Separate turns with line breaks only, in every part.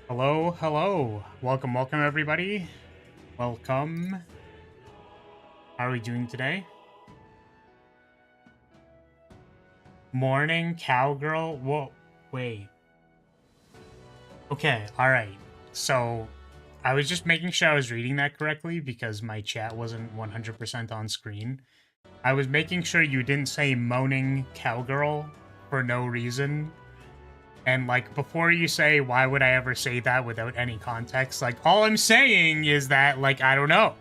Hello, hello. Welcome, welcome, everybody. Welcome. How are we doing today? Morning, cowgirl. Whoa, wait. Okay, alright. So, I was just making sure I was reading that correctly because my chat wasn't 100% on screen. I was making sure you didn't say moaning cowgirl for no reason. And, like, before you say, why would I ever say that without any context? Like, all I'm saying is that, like, I don't know.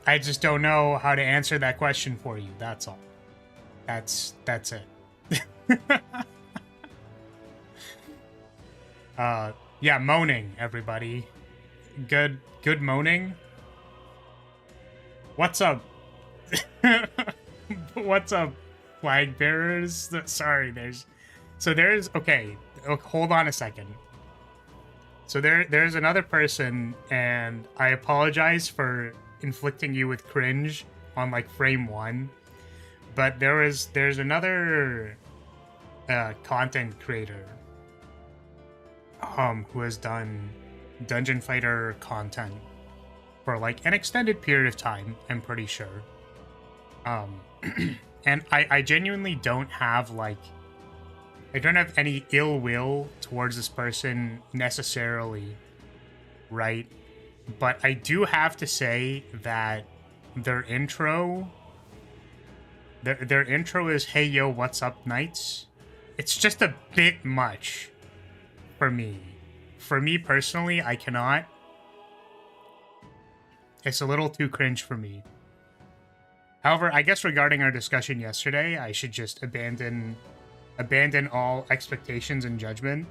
I just don't know how to answer that question for you. That's all. That's it. Yeah, moaning, everybody. Good moaning. What's up? What's up, flag bearers? Sorry, okay, hold on a second. So there's another person, and I apologize for inflicting you with cringe on like frame 1, but there's another content creator who has done dungeon fighter content for like an extended period of time, I'm pretty sure. And I genuinely don't have like, I don't have any ill will towards this person necessarily, right? But I do have to say that their intro is "Hey yo, what's up, knights?" It's just a bit much for me. For me personally, I cannot. It's a little too cringe for me. However, I guess regarding our discussion yesterday, I should just abandon all expectations and judgment.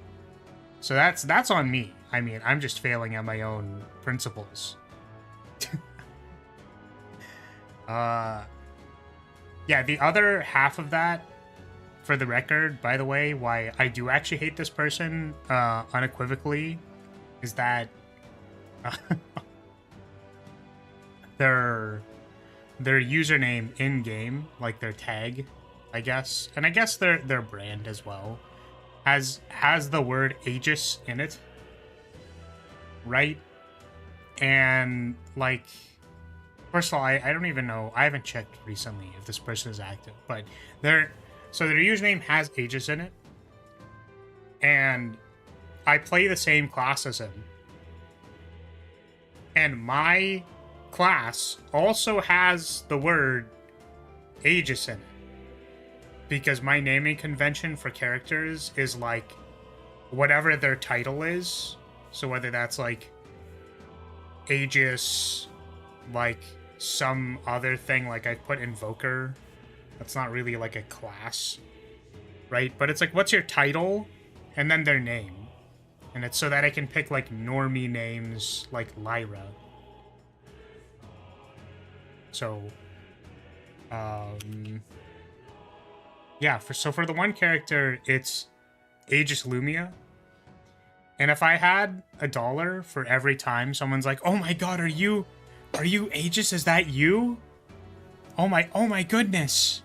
So that's on me. I mean, I'm just failing at my own principles. Yeah, the other half of that, for the record, by the way, why I do actually hate this person unequivocally, is that their username in game, like their tag, I guess, and I guess their brand as well, has the word Aegis in it, right? And like, first of all, I don't even know. I haven't checked recently if this person is active, but their username has Aegis in it, and I play the same class as him, and my class also has the word Aegis in it, because my naming convention for characters is like whatever their title is. So whether that's like Aegis, like some other thing, like I put Invoker, that's not really like a class, right? But it's like, what's your title? And then their name. And it's so that I can pick like normie names like Lyra. So, yeah, for the one character, it's Aegis Lumia. And if I had $1 for every time someone's like, "Oh my god, are you Aegis? Is that you? Oh my goodness.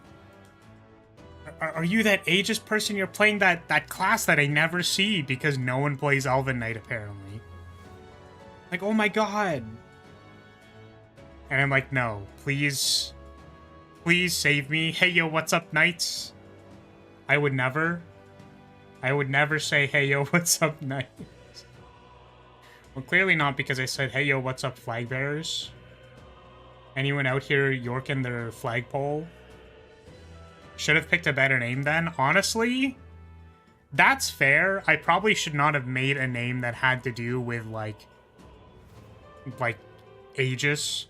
Are you that Aegis person? You're playing that class that I never see because no one plays Elven Knight apparently." Like, oh my god. And I'm like, no, please save me. Hey yo, what's up, knights? I would never say, hey yo, what's up, knights. Well, clearly not, because I said, hey yo, what's up, flag bearers? Anyone out here yorking their flagpole? Should have picked a better name then. Honestly, that's fair. I probably should not have made a name that had to do with like Aegis.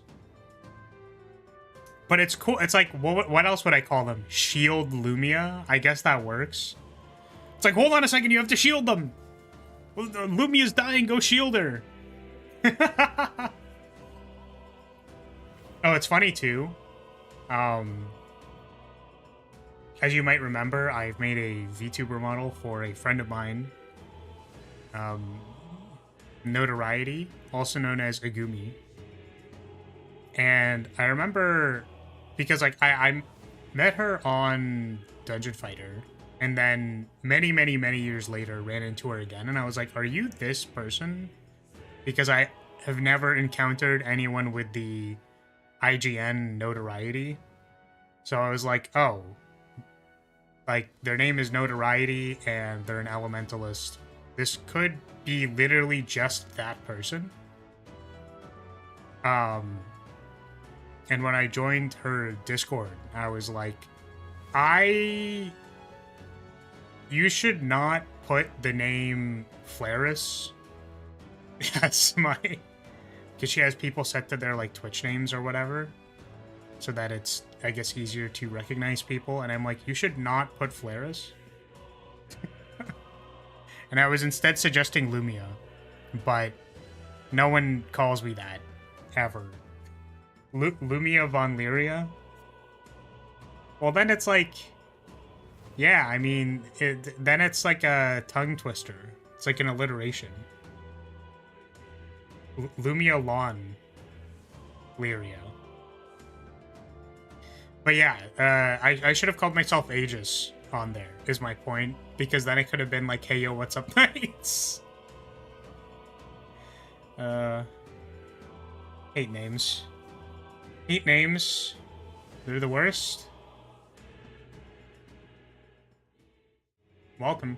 But it's cool. It's like, what else would I call them? Shield Lumia? I guess that works. It's like, hold on a second, you have to shield them. Lumia's dying, go shield her. Oh, it's funny too. As you might remember, I've made a VTuber model for a friend of mine. Notoriety, also known as Agumi. And I remember, because like I met her on Dungeon Fighter, And then many years later, ran into her again, and I was like, "Are you this person?" Because I have never encountered anyone with the IGN notoriety. So I was like, "Oh, like their name is Notoriety, and they're an elementalist. This could be literally just that person." Um, and when I joined her Discord, I was like, you should not put the name Flaris as my, because she has people set to their like Twitch names or whatever, so that it's, I guess, easier to recognize people. And I'm like, you should not put Flaris. And I was instead suggesting Lumia, but no one calls me that ever. Lumia von Lyria. Well, then it's like, yeah, I mean, then it's like a tongue twister. It's like an alliteration. Lumia Lon Lyria. But yeah, I should have called myself Aegis on there, is my point. Because then it could have been like, hey, yo, what's up, Knights? Hate names. Hate names. They're the worst. Welcome.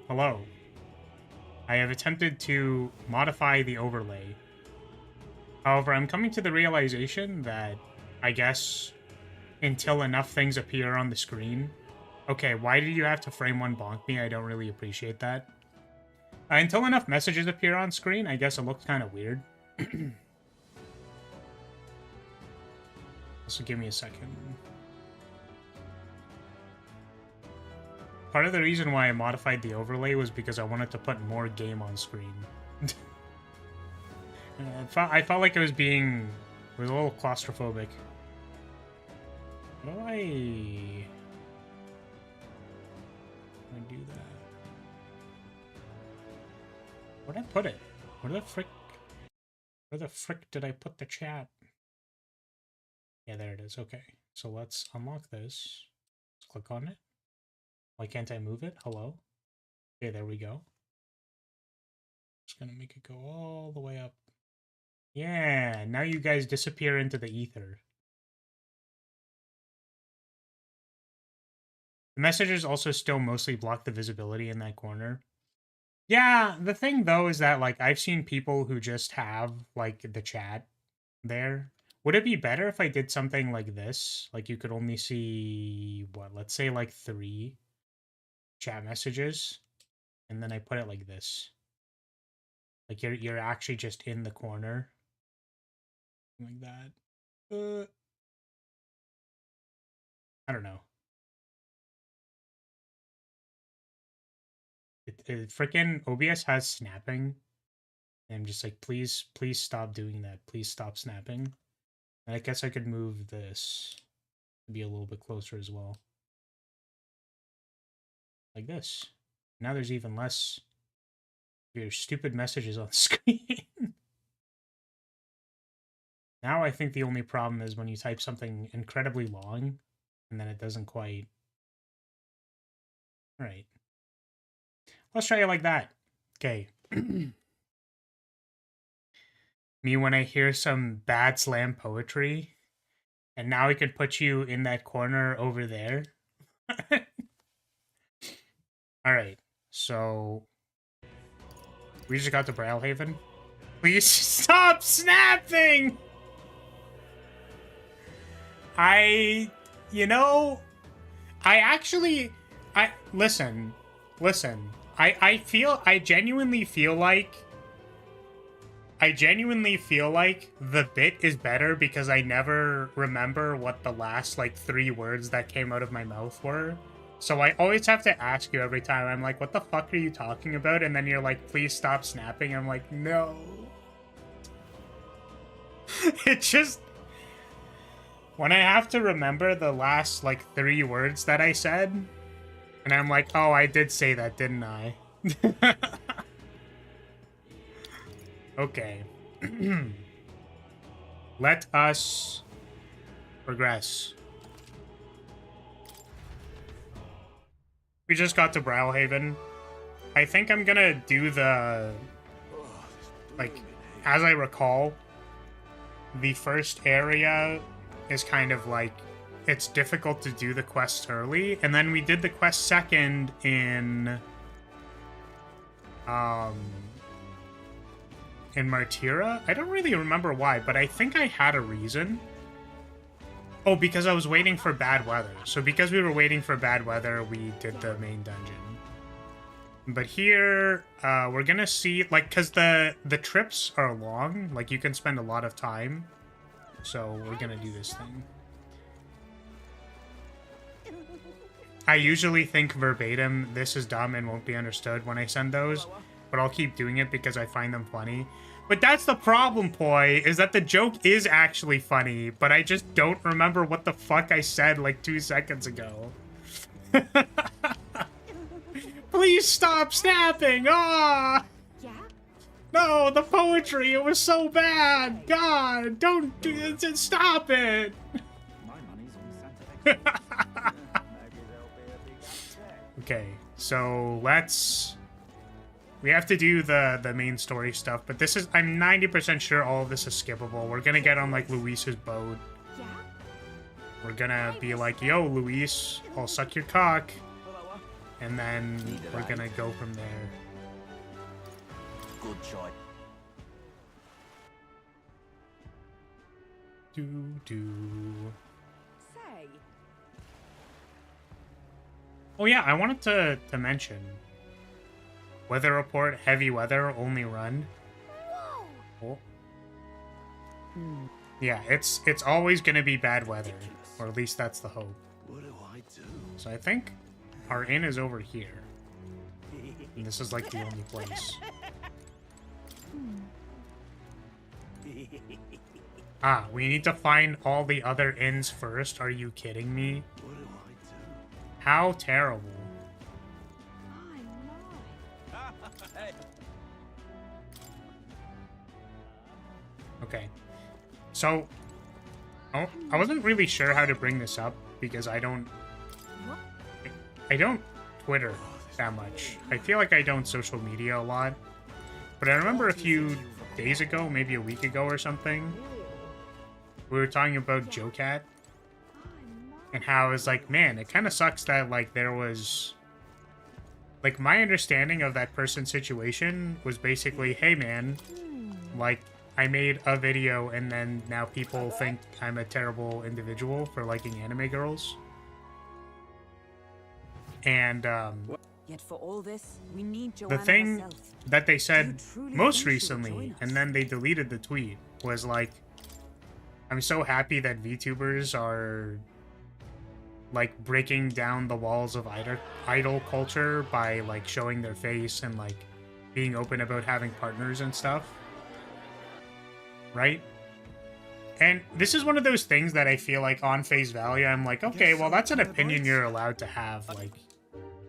Hello. I have attempted to modify the overlay. However, I'm coming to the realization that, I guess, until enough things appear on the screen... Okay, why did you have to frame one bonk me? I don't really appreciate that. Until enough messages appear on screen, I guess it looks kind of weird. So give me a second. Part of the reason why I modified the overlay was because I wanted to put more game on screen. I felt like it was a little claustrophobic. How do I do that? Where'd I put it? Where the frick did I put the chat? Yeah, there it is. Okay, so let's unlock this. Let's click on it. Why can't I move it? Hello? Okay, there we go. Just gonna make it go all the way up. Yeah, now you guys disappear into the ether. The messages also still mostly block the visibility in that corner. Yeah, the thing though is that like I've seen people who just have like the chat there. Would it be better if I did something like this? Like you could only see what, let's say like 3 chat messages, and then I put it like this. Like you're actually just in the corner. Like that. I don't know. Freaking OBS has snapping. And I'm just like, please stop doing that. Please stop snapping. And I guess I could move this to be a little bit closer as well. Like this. Now there's even less of your stupid messages on screen. Now I think the only problem is when you type something incredibly long and then it doesn't quite... Alright. Let's try it like that. Okay. Me when I hear some bad slam poetry, and now I could put you in that corner over there. Alright, so... We just got to Brailhaven. Please stop snapping! You know... Listen. I genuinely feel like the bit is better because I never remember what the last, like, 3 words that came out of my mouth were. So I always have to ask you every time. I'm like, what the fuck are you talking about? And then you're like, please stop snapping. I'm like, no. It just... When I have to remember the last, like, 3 words that I said, and I'm like, oh, I did say that, didn't I? Okay. Let us progress. We just got to Browhaven. I think I'm gonna do the... Like, as I recall, the first area is kind of like... It's difficult to do the quests early. And then we did the quest second in Martyra. I don't really remember why, but I think I had a reason. Oh, because I was waiting for bad weather. So because we were waiting for bad weather, we did the main dungeon. But here, we're gonna see, like, because the trips are long. Like, you can spend a lot of time. So we're gonna do this thing. I usually think verbatim, this is dumb and won't be understood when I send those. But I'll keep doing it because I find them funny. But that's the problem, Poi, is that the joke is actually funny, but I just don't remember what the fuck I said like 2 seconds ago. Please stop snapping! Ah! Yeah? No, the poetry, it was so bad! God, don't do it, stop it!
My money's on Santa.
Okay, so let's... We have to do the main story stuff, but this is... I'm 90% sure all of this is skippable. We're gonna get on, like, Luis's boat. Yeah? We're gonna be like, yo, Luis, I'll suck your cock. And then we're gonna go from there.
Good choice.
Say.
Oh yeah, I wanted to mention... Weather report, heavy weather, only run. Oh. Yeah, it's always gonna be bad weather, or at least that's the hope.
What do I do?
So I think our inn is over here, and this is like the only place. Ah, we need to find all the other inns first. Are you kidding me?
What do I do?
How terrible. Okay, so I wasn't really sure how to bring this up because I don't Twitter that much. I feel like I don't social media a lot, but I remember a few days ago, maybe a week ago or something, we were talking about Jocat and how I was like, man, it kind of sucks that like there was like my understanding of that person's situation was basically, hey man, like I made a video and then now people think I'm a terrible individual for liking anime girls. And
Yet for all this, we need Joanna
the thing
herself.
that they said most
think she would
recently,
join us?
and then they deleted the tweet, was like, I'm so happy that VTubers are like breaking down the walls of idol culture by like showing their face and like being open about having partners and stuff. Right? And this is one of those things that I feel like on face value, I'm like, okay, well, that's an opinion you're allowed to have. Like,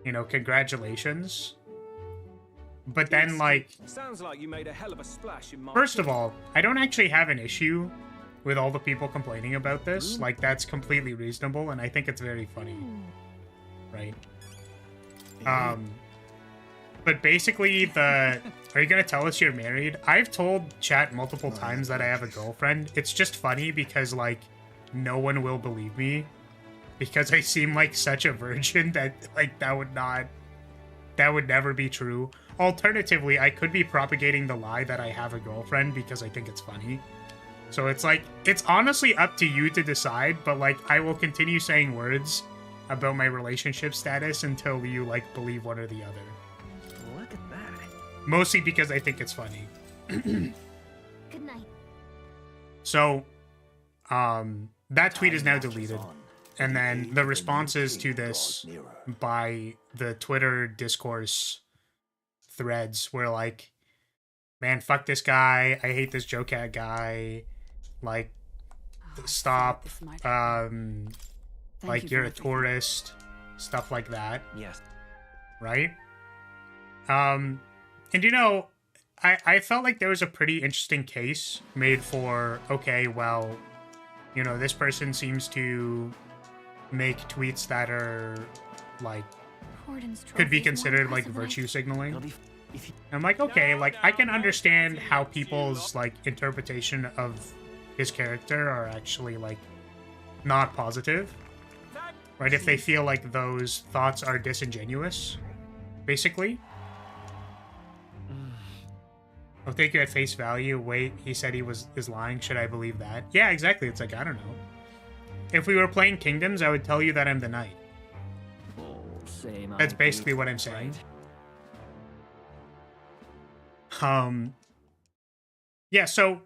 you know, congratulations. But then, like,
sounds like you made a hell of a splash in my...
First of all, I don't actually have an issue with all the people complaining about this. Like, that's completely reasonable, and I think it's very funny. Right? But basically, the... Are you gonna tell us you're married? I've told chat multiple times that I have a girlfriend. It's just funny because, like, no one will believe me. Because I seem like such a virgin that, like, that would never be true. Alternatively, I could be propagating the lie that I have a girlfriend because I think it's funny. So it's like, it's honestly up to you to decide, but, like, I will continue saying words about my relationship status until you, like, believe one or the other.
Look at that.
Mostly because I think it's funny.
Good night.
So, that tweet is now deleted. And then the responses to this by the Twitter discourse threads were like, man, fuck this guy. I hate this Jocat guy. Like, stop. Like, you're a tourist. Stuff like that.
Yes.
Right? And you know, I felt like there was a pretty interesting case made for, okay, well, you know, this person seems to make tweets that are, like, could be considered like virtue signaling.
It'll be if you
I'm like, okay, like I can understand how people's like interpretation of his character are actually like not positive, right? If they feel like those thoughts are disingenuous, basically. I'll take you at face value. Wait, he said he is lying. Should I believe that? Yeah, exactly. It's like, I don't know. If we were playing Kingdoms, I would tell you that I'm the knight.
same.
That's basically what I'm saying. Yeah, so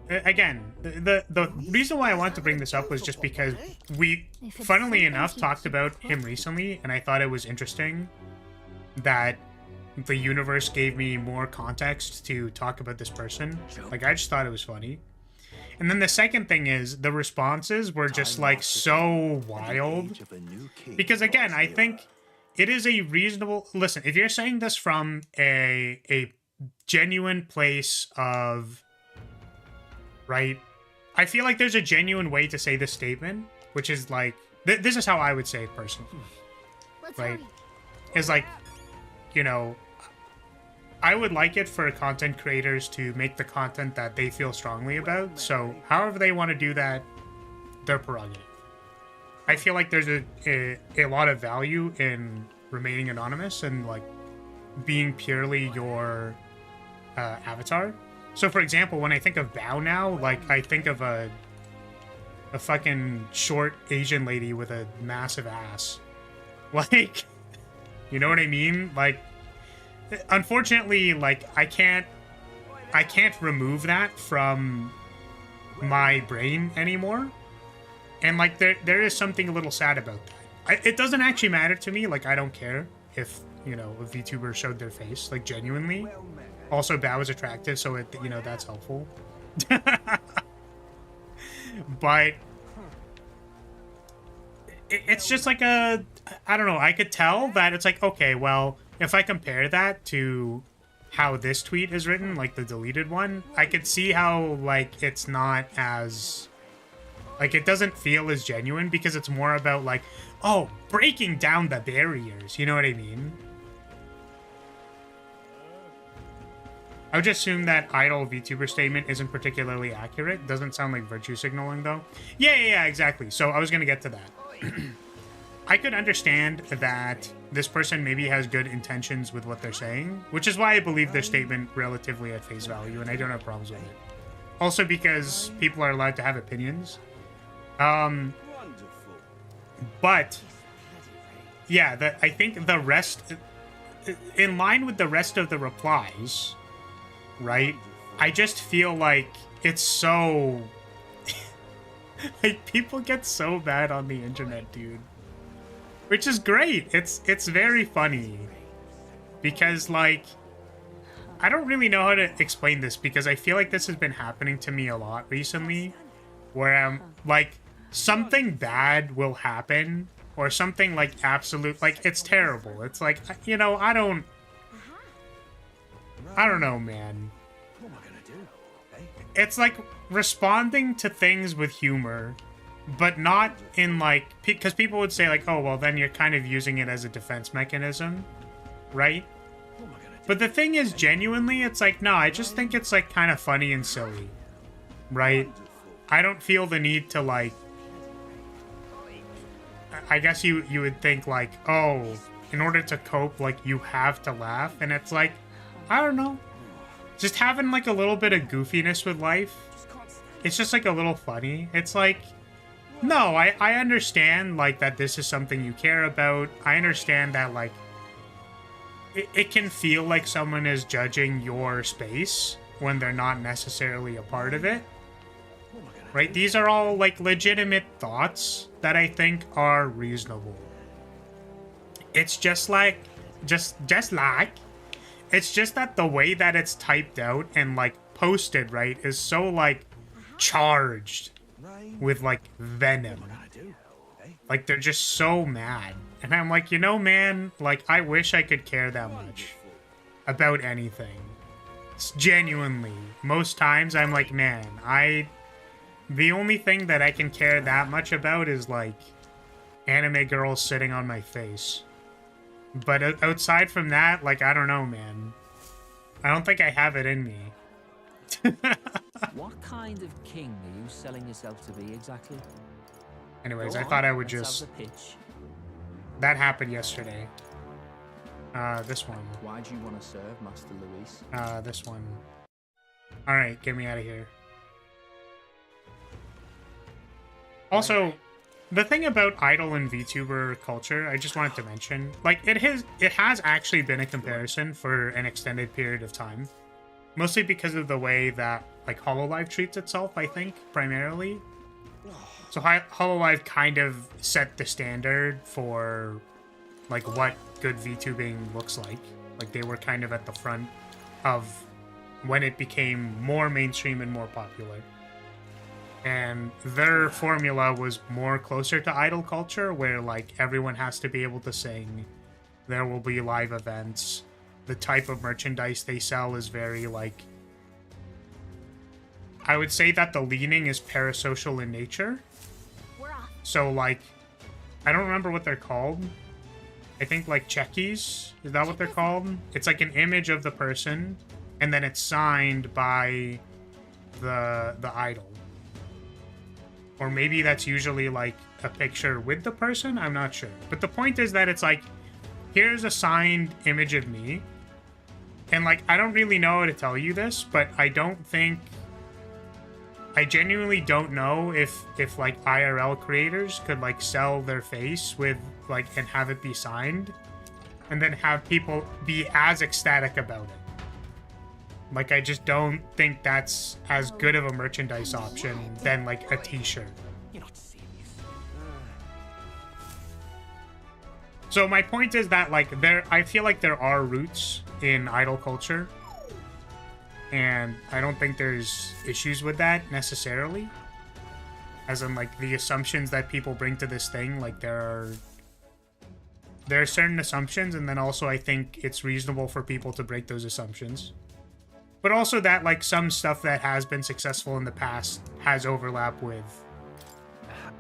again, the reason why I wanted to bring this up was just because we, funnily enough, talked about him recently, and I thought it was interesting that the universe gave me more context to talk about this person. Like, I just thought it was funny. And then the second thing is, the responses were just, like, so wild. Because, again, I think it is a reasonable... Listen, if you're saying this from a genuine place of... Right? I feel like there's a genuine way to say this statement, which is, like... this is how I would say it personally. Right? Is, like, you know... I would like it for content creators to make the content that they feel strongly about. So however they want to do that, their prerogative. I feel like there's a lot of value in remaining anonymous and like being purely your avatar. So for example, when I think of Bao now, like I think of a fucking short Asian lady with a massive ass. Like, you know what I mean? Like, unfortunately, like, I can't remove that from my brain anymore. And, like, there is something a little sad about that. It doesn't actually matter to me. Like, I don't care if, you know, a VTuber showed their face, like, genuinely. Also, Bao is attractive, so, it, you know, that's helpful. But it's just like a... I don't know. I could tell that it's like, okay, well... If I compare that to how this tweet is written, like the deleted one, I could see how, like, it's not as... Like, it doesn't feel as genuine because it's more about, like, oh, breaking down the barriers. You know what I mean? I would just assume that idle VTuber statement isn't particularly accurate. Doesn't sound like virtue signaling, though. Yeah, exactly. So I was going to get to that. I could understand that this person maybe has good intentions with what they're saying, which is why I believe their statement relatively at face value, and I don't have problems with it. Also because people are allowed to have opinions. But, yeah, I think the rest, in line with the rest of the replies, right, I just feel like it's so... like, people get so bad on the internet, dude. Which is great. It's very funny. Because, like, I don't really know how to explain this because I feel like this has been happening to me a lot recently. Where I'm, like, something bad will happen. Or something, like, absolute, like, it's terrible. It's like, you know, I don't know, man. It's like responding to things with humor. But not in, like... Because people would say, like, oh, well, then you're kind of using it as a defense mechanism. Right? But the thing is, genuinely, it's like, no, I just think it's, like, kind of funny and silly. Right? I don't feel the need to, like... I guess you would think, like, oh, in order to cope, like, you have to laugh. And it's like, I don't know. Just having, like, a little bit of goofiness with life. It's just, like, a little funny. It's like... No, I understand, like, that this is something you care about. I understand that, like, it can feel like someone is judging your space when they're not necessarily a part of it. Right? These are all, like, legitimate thoughts that I think are reasonable. It's just like, it's just that the way that it's typed out and, like, posted, right, is so, like, charged with, like, venom. Like, they're just so mad. And I'm like, you know, man, like, I wish I could care that much about anything. It's genuinely. Most times I'm like, man, the only thing that I can care that much about is, like, anime girls sitting on my face. But outside from that, like, I don't know, man. I don't think I have it in me.
What kind of king are you selling yourself to be exactly?
Anyways,
Go
I
on,
thought I would
let's
just...
have the pitch.
That happened yesterday. This one.
Why do you want to serve Master Luis?
This one. Alright, get me out of here. Also, the thing about idol and VTuber culture, I just wanted to mention, like, it has actually been a comparison for an extended period of time. Mostly because of the way that, like, Hololive treats itself, I think, primarily. So Hololive kind of set the standard for, like, what good VTubing looks like. Like, they were kind of at the front of when it became more mainstream and more popular. And their formula was more closer to idol culture, where, like, everyone has to be able to sing. There will be live events. The type of merchandise they sell is very, like... I would say that the leaning is parasocial in nature. So, like, I don't remember what they're called. I think, like, checkies. Is that what they're called? It's like an image of the person, and then it's signed by the idol. Or maybe that's usually, like, a picture with the person? I'm not sure. But the point is that it's like, here's a signed image of me. And, like, I don't really know how to tell you this, but I don't think... I genuinely don't know if like, IRL creators could, like, sell their face with, like, and have it be signed. And then have people be as ecstatic about it. Like, I just don't think that's as good of a merchandise option than, like, a t-shirt.
You're not serious.
So my point is that, like, I feel like there are roots in idol culture. And I don't think there's issues with that, necessarily. As in, like, the assumptions that people bring to this thing, like, there are certain assumptions, and then also I think it's reasonable for people to break those assumptions. But also that, like, some stuff that has been successful in the past has overlap with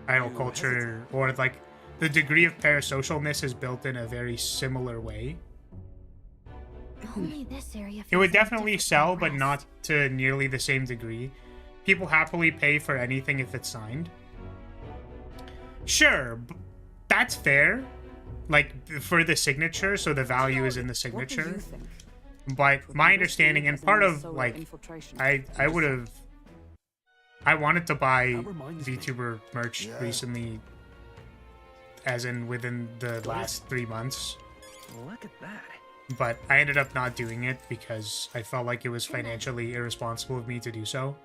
idol culture, or, like, the degree of parasocialness is built in a very similar way.
Only this area
It would
feels
definitely
different
sell,
from
but
the
not to nearly the same degree. People happily pay for anything if it's signed. Sure, that's fair. Like, for the signature, so the value is in the
rest. What do you
signature.
think?
But my understanding, and part of, like, I wanted to buy VTuber merch recently, as in within the last 3 months.
Look at that.
But I ended up not doing it because I felt like it was financially irresponsible of me to do so.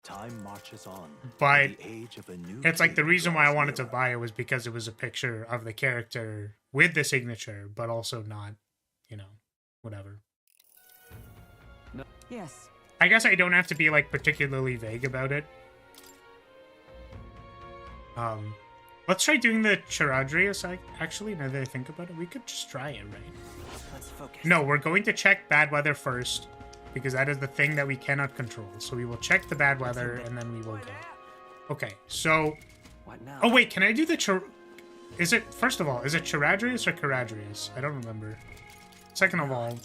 Time marches on.
But
The age of a new
it's like the
king
reason why I
draws
wanted to
nearer.
buy it was because it was a picture of the character with the signature, but also not, you know, whatever.
Yes.
I guess I don't have to be, like, particularly vague about it. Let's try doing the Charadrius. Actually, now that I think about it, we could just try it, right?
Let's focus.
No, we're going to check bad weather first, because that is the thing that we cannot control. So we will check the bad weather, and then we will go. Okay, so...
What now?
Oh, wait, can I do the Is it... First of all, is it Charadrius or Caradrius? I don't remember. Second of all...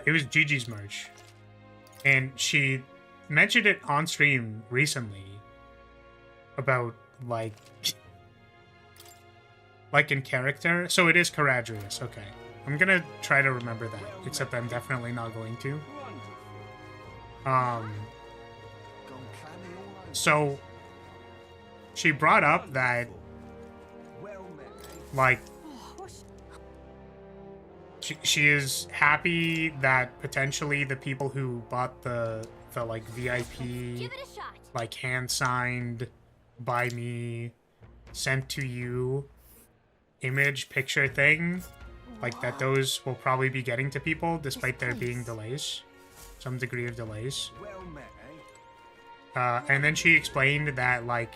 it was Gigi's merch. And she mentioned it on stream recently. About, like... like in character. So it is Caradrius, okay. I'm gonna try to remember that. Except I'm definitely not going to. So... She brought up that... Like... She is happy that potentially the people who bought the like VIP,
Give it a shot.
like hand signed by me, sent to you image picture thing, like that those will probably be getting to people despite there being delays, some degree of delays. And then she explained that like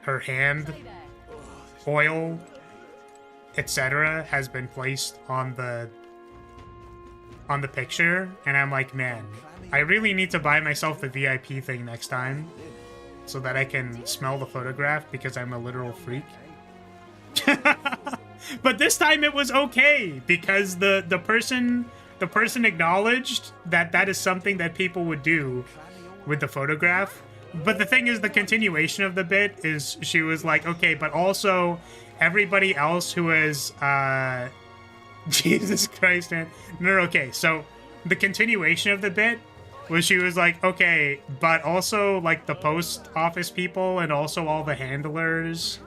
her hand oil, etc., has been placed on the picture, and I'm like, man, I really need to buy myself the VIP thing next time so that I can smell the photograph, because I'm a literal freak. But this time it was okay because the person acknowledged that that is something that people would do with the photograph. But the thing is, the continuation of the bit is she was like, okay, but also everybody else who is Jesus Christ, man. No, okay, so the continuation of the bit was she was like, okay, but also like the post office people and also all the handlers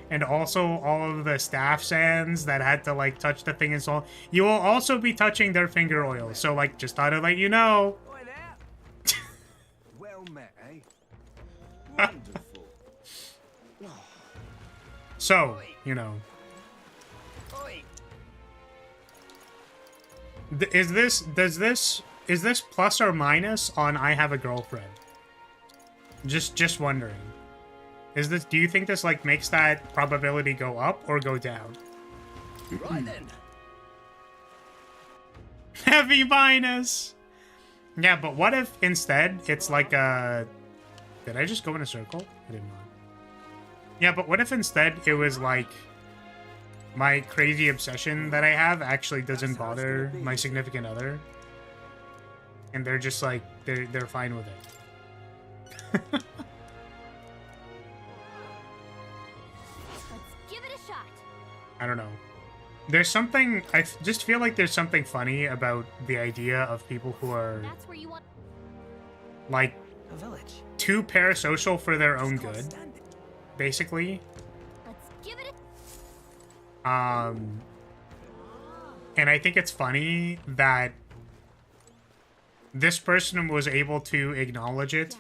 and also all of the staff sands that had to like touch the thing and so on, you will also be touching their finger oil. So like, just thought I'd let you know.
Well met, eh? Wonderful.
So, you know. Is this plus or minus on I have a girlfriend? Just wondering. Do you think this like makes that probability go up or go down?
Right then.
Heavy minus. Yeah, but what if instead it's like a... Did I just go in a circle? I did not. Yeah, but what if instead it was like my crazy obsession that I have actually doesn't bother my significant other, and they're just like they're fine with it.
Let's give it a shot.
I don't know. There's something, I just feel like there's something funny about the idea of people who are
That's where you want
like
A village.
too parasocial for their own good, basically.
Let's give it a
And I think it's funny that this person was able to acknowledge it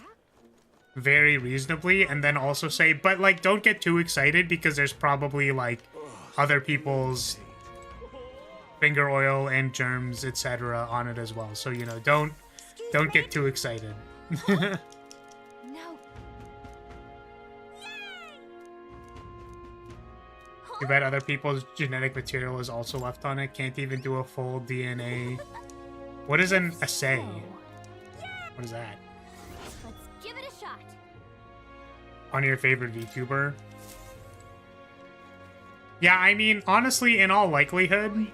very reasonably and then also say, but like, don't get too excited because there's probably like other people's finger oil and germs, etc. on it as well. So, you know, don't get too excited.
no.
Too bad other people's genetic material is also left on it. Can't even do a full DNA. What is an assay? What is that?
Let's give it a shot.
On your favorite VTuber? Yeah, I mean, honestly, in all likelihood,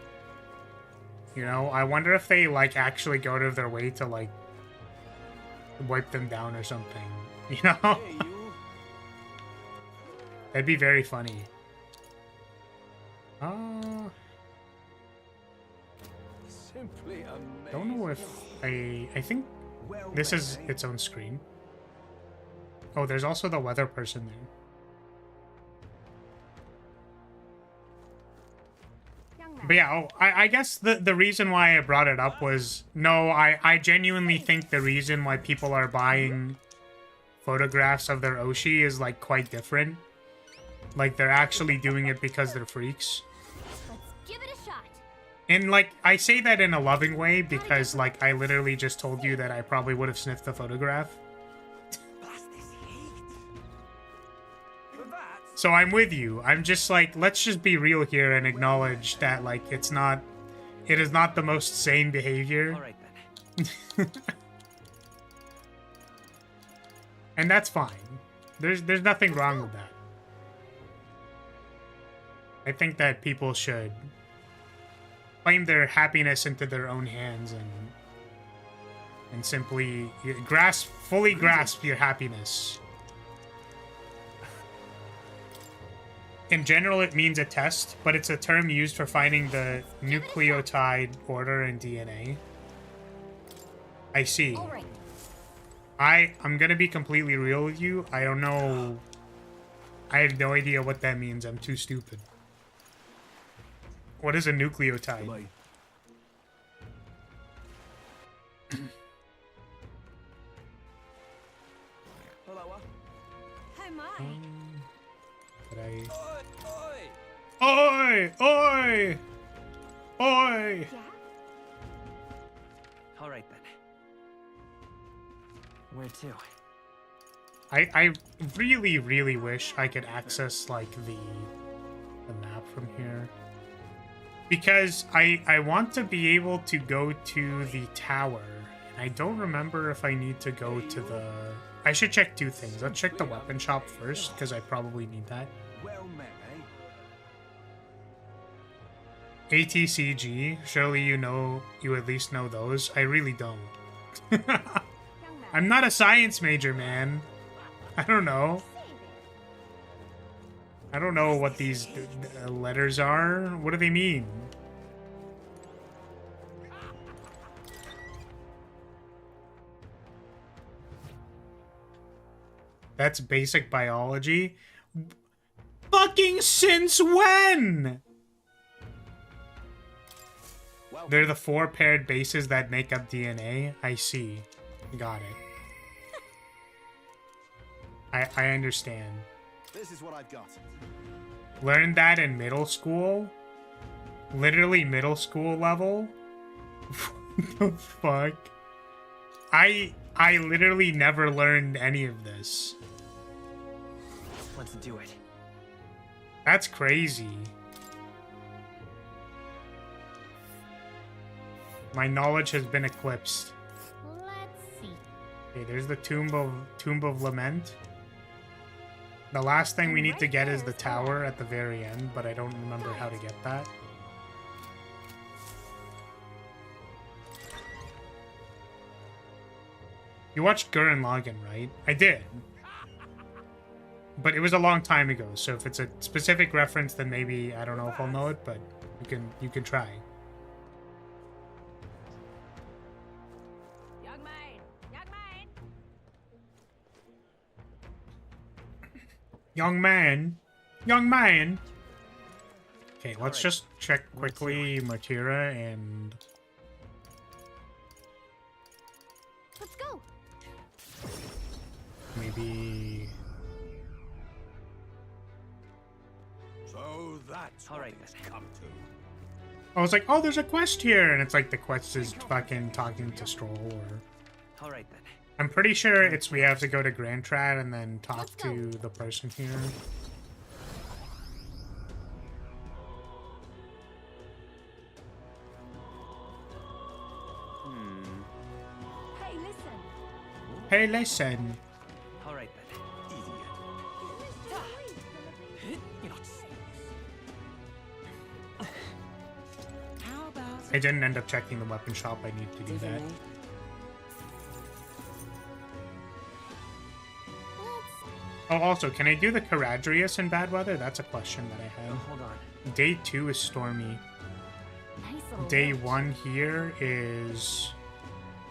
you know, I wonder if they, like, actually go out of their way to, like, wipe them down or something. You know?
Hey, you.
That'd be very funny.
Simply amazing.
Don't know if I think
Well
this
met,
is
eh?
its own screen. Oh, there's also the weather person there.
Young man.
But yeah, oh, I guess the reason why I brought it up was, no, I genuinely think the reason why people are buying photographs of their Oshi is, like, quite different. Like, they're actually doing it because they're freaks.
Let's give it a shot.
And, like, I say that in a loving way because, like, I literally just told you that I probably would have sniffed the photograph.
Blast this heat.
For that,
So I'm with you. I'm just like, let's just be real here and acknowledge that, like, it is not the most sane behavior.
All right then.
And that's fine. There's nothing wrong with that. I think that people should claim their happiness into their own hands and simply fully grasp your happiness. In general, it means a test, but it's a term used for finding the nucleotide order in DNA. I see.
All right.
I'm gonna be completely real with you. I don't know. I have no idea what that means. I'm too stupid. What is a nucleotide?
Goodbye.
hello.
Oh my.
Did I...
Oi, oi.
Oi! Oi! Oi!
Yeah?
All right then. Where to?
I really, really wish I could access, like, the map from here. Because I want to be able to go to the tower. And I don't remember if I need to go to the... I should check two things. Let's check the weapon shop first, because I probably need that.
Well met, eh?
ATCG. Surely you at least know those. I really don't.
Young man.
I'm not a science major, man. I don't know. I don't know what these letters are. What do they mean? That's basic biology. Fucking since when?
Well,
They're the 4 paired bases that make up DNA. I see. Got it. I understand.
This is what I've got.
Learned that in middle school? Literally middle school level? What the fuck? I literally never learned any of this.
Let's do it.
That's crazy. My knowledge has been eclipsed.
Let's see.
Okay, there's the Tomb of Lament. The last thing we need to get is the tower at the very end, but I don't remember how to get that. You watched Gurren Lagann, right? I did. But it was a long time ago, so if it's a specific reference, then maybe I don't know if I'll know it, but you can try.
Young man. Young man.
Young man. Young man. Okay, let's just check quickly Matira and...
Let's go.
maybe...
so that's
All
what
right,
it's
then.
come to.
I was like, oh, there's a quest here, and it's like the quest is fucking talking to Stroll, or...
All right then.
I'm pretty sure it's we have to go to Grand Trad and then talk
Let's go.
to the person here.
Hey, listen.
Hey, listen.
All right then.
You're not serious.
How about
I didn't end up checking the weapon shop. I need to do that.
Let's...
Oh, also, can I do the Caradrius in bad weather? That's a question that I
Oh,
have.
hold on.
Day 2 is stormy.
Nice little
Day
village.
1 here is...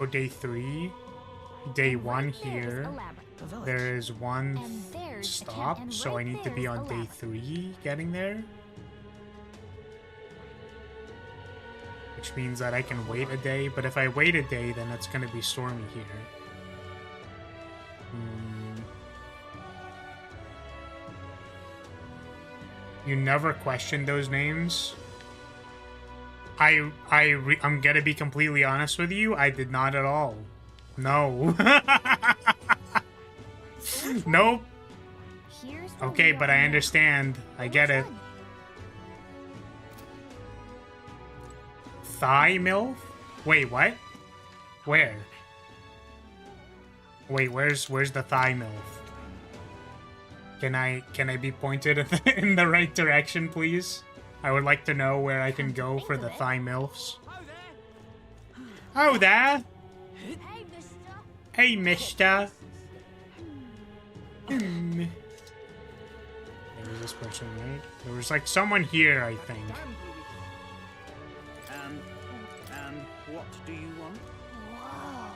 Oh, day 3. Day 1
Right there's
here.
a labyrinth.
The village.
There is one
And there's the camp,
stop,
and
so I
right
need to be
there's
on
a
day
labyrinth.
3 getting there. Which means that I can wait a day, but if I wait a day, then it's going to be stormy here. You never question those names? I'm gonna be completely honest with you, I did not at all. No. Nope.
Here's the
Okay,
real
but I
map.
understand. I get
Which
it.
one?
Thigh MILF? Wait, what? Where? Wait, where's the thigh MILF? Can I be pointed in the right direction, please? I would like to know where I can go for the thigh MILFs. Oh there!
Hey, mister.
Hey, mister! There was this person, right? There was like someone here, I think.
And what do you want?
Whoa.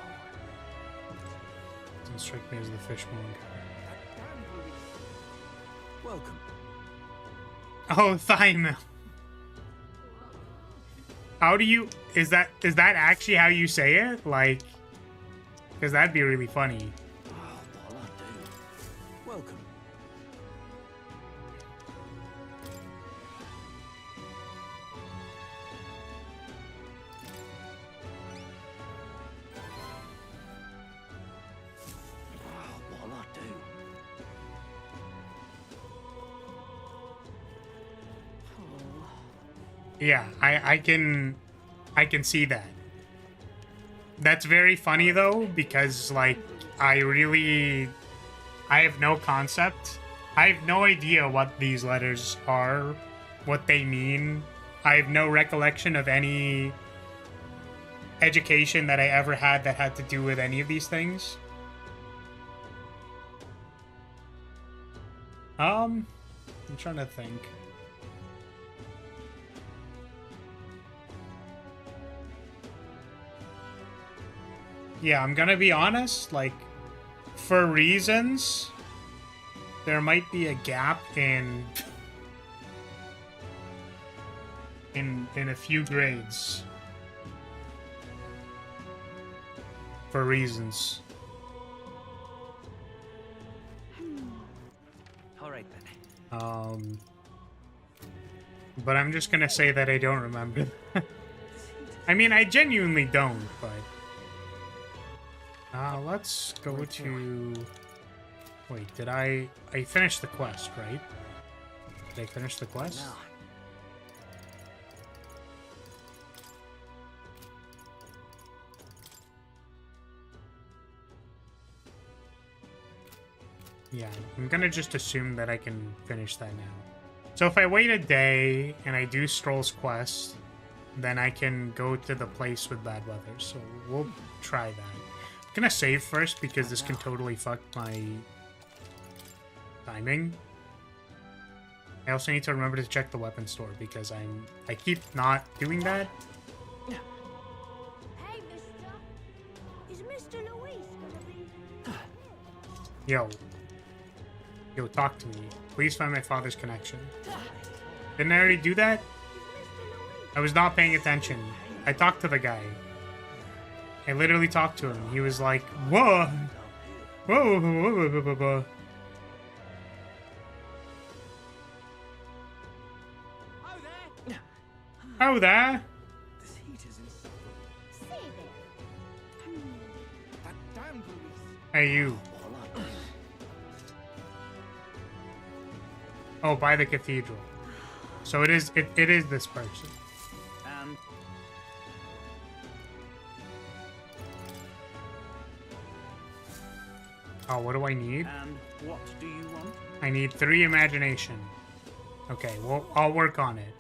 Doesn't strike me as the fish monk.
Welcome.
Oh, thigh MILF. How do you... Is that actually how you say it? Like... Because that'd be really funny.
Welcome.
What'll I do?
Yeah, I can see that. That's very funny though, because like I have no concept. I have no idea what these letters are, what they mean. I have no recollection of any education that I ever had that had to do with any of these things. I'm trying to think. Yeah, I'm gonna be honest, like, for reasons, there might be a gap in a few grades. For reasons.
All right then.
But I'm just gonna say that I don't remember. I mean, I genuinely don't, but... let's go to... Wait, did I finished the quest, right? Did I finish the quest?
Now,
Yeah, I'm gonna just assume that I can finish that now. So if I wait a day and I do Stroll's quest, then I can go to the place with bad weather. So we'll try that. I'm gonna save first because this can totally fuck my timing. I also need to remember to check the weapon store because I keep not doing that.
Hey, mister. Is Mr. Luis gonna be...
Yo, talk to me. Please find my father's connection. Didn't I already do that? I was not paying attention. I talked to the guy. I literally talked to him. He was like, whoa. Whoa, whoa, whoa, whoa, whoa, whoa. Oh, there.
This heat is insufferable.
Say there.
That damn Luis.
Hey, you. Oh, by the cathedral. So it is this person.
and
Oh, what do I need?
and what do you want?
I need 3 imagination. Okay, well, I'll work on it.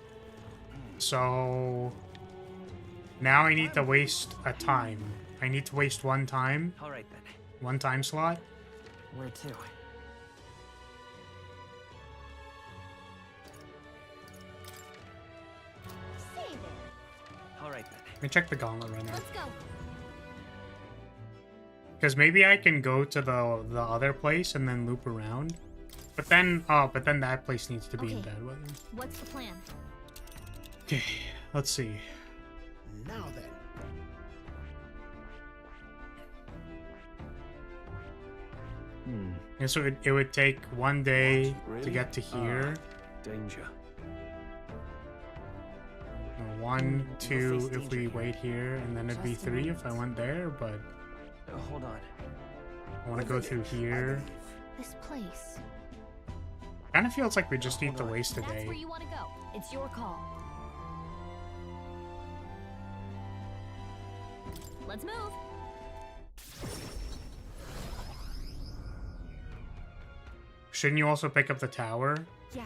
So now I need to waste a time. I need to waste 1 time.
All right then.
1 time slot.
Where to?
Say there.
All right then.
Let me check the gauntlet runner.
Let's go.
Because maybe I can go to the other place and then loop around. But then that place needs to be in
Okay.
bad weather.
What's the plan?
Okay, let's see.
Now then.
Yeah, so it would take 1 day to get to here.
Danger.
1, 2 if we wait here, and then it'd be 3 if I went there, but
Hold on.
I want to go through here.
This place.
Kind of feels like we just need to waste a
That's
day.
where you want to go. It's your call. Let's move.
Shouldn't you also pick up the tower?
Yeah?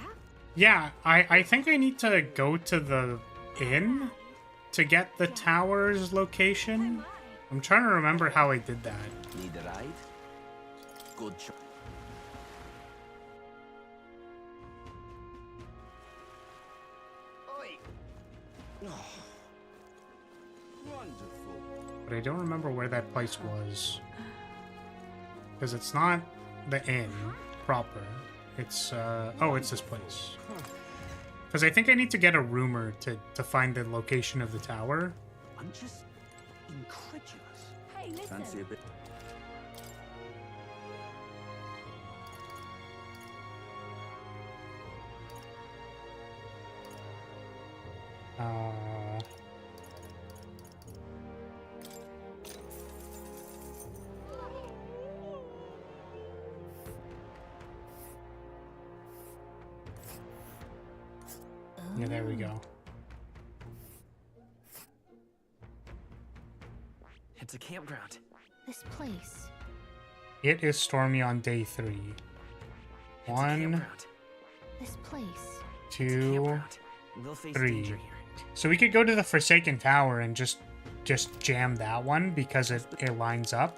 Yeah, I think I need to go to the inn to get the tower's location. I'm trying to remember how I did that.
Need a ride? Good choice. Oi! Oh. Wonderful.
But I don't remember where that place was. Because it's not the inn proper. It's, oh, it's this place. Because I think I need to get a rumor to find the location of the tower.
I'm just incredulous.
Hey, listen.
Fancy a bit.
Yeah, there we go.
It's a campground.
This place.
It is stormy on day 3.
It's a
1,
campground.
This place.
It's a
2,
campground. We'll face
3.
danger here.
So we could go to the Forsaken Tower and just jam that one because it lines up.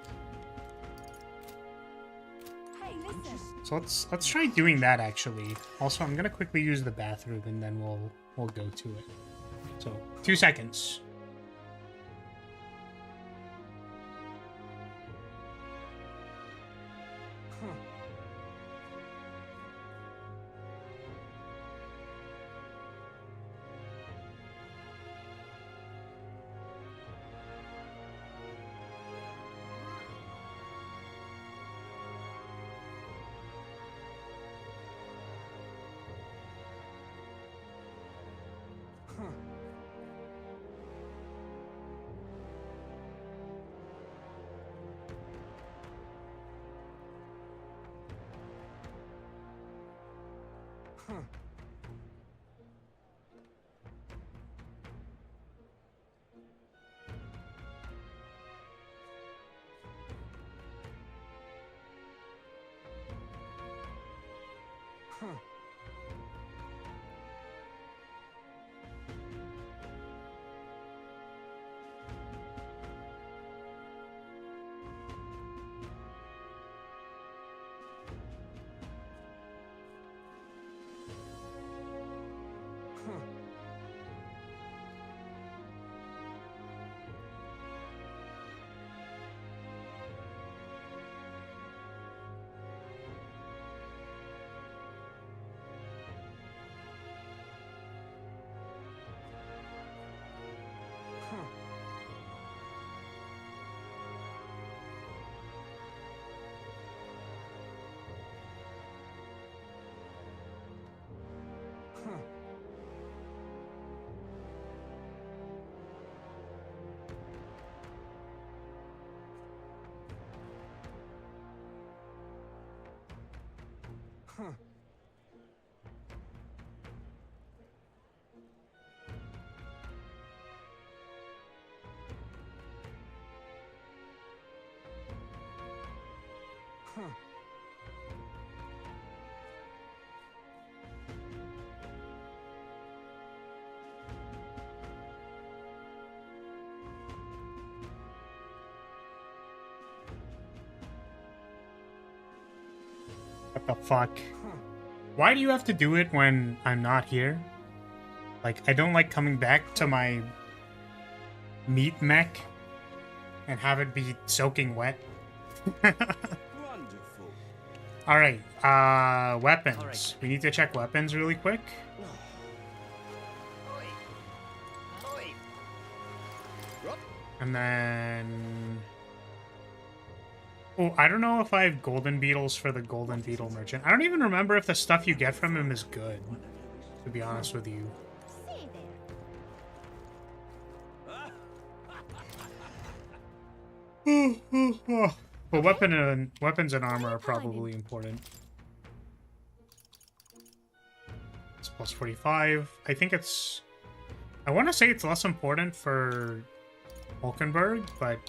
Hey, listen.
So let's try doing that actually. Also, I'm gonna quickly use the bathroom and then we'll go to it. So 2 seconds. What the fuck? Why do you have to do it when I'm not here? Like, I don't like coming back to my meat mech and have it be soaking wet.
Wonderful.
Alright, weapons.
Alright.
We need to check weapons really quick. And then... Oh, I don't know if I have golden beetles for the golden beetle merchant. I don't even remember if the stuff you get from him is good, to be honest with you.
Stay there.
But weapons and armor are probably important. It's plus 45. I think it's... I want to say it's less important for Hulkenberg, but...